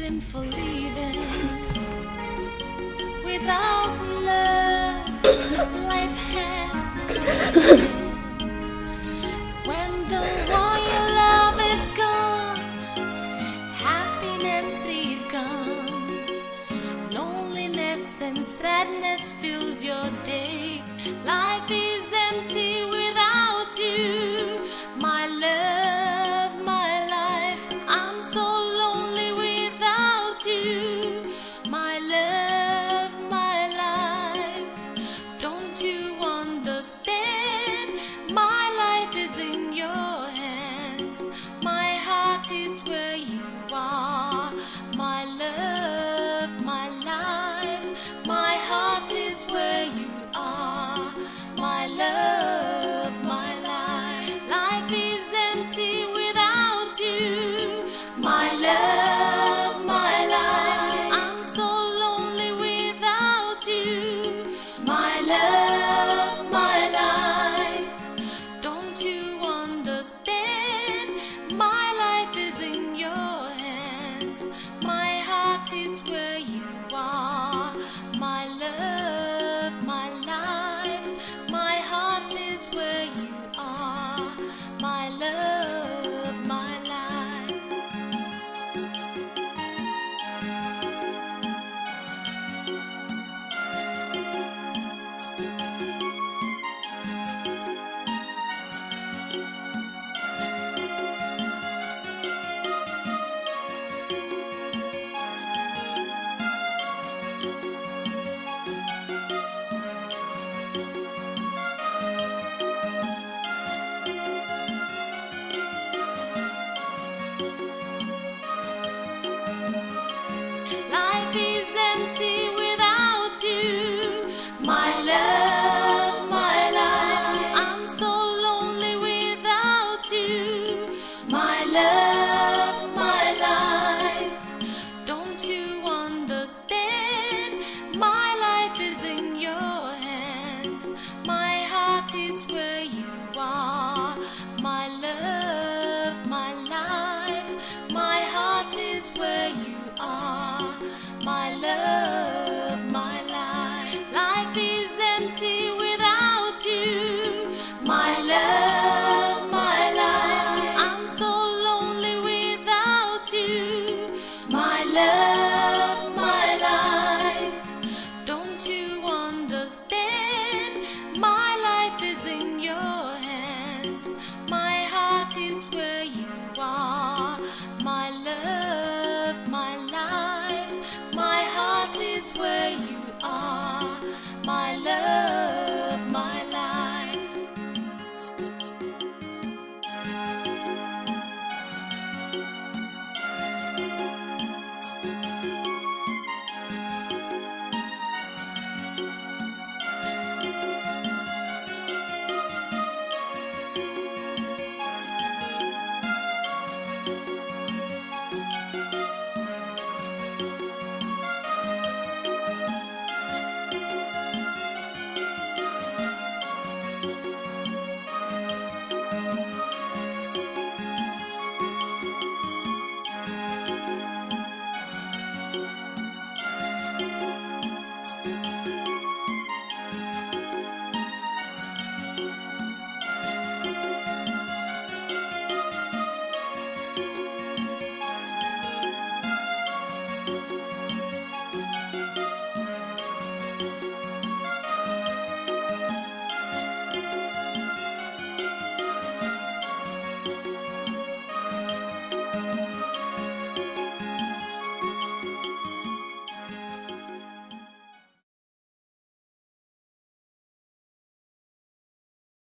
reason for leaving. Without love, life has no meaning. When the one you love is gone, happiness is gone. Loneliness and sadness fills your day. Life is empty without you, my love, my life. I'm so lonely without you, my love, my life. Don't you understand? My life is in your hands. My heart is where you are, my love, my life. My heart is where you are, my love, my life. Life is empty without you, my love, my life. I'm so lonely without you, my love, my life. Don't you understand? My life is in your hands. My heart is where you are, my love, my life. My heart is where you are, my love, my life. Life is empty without you, my love, my life. I'm so lonely without you, my love.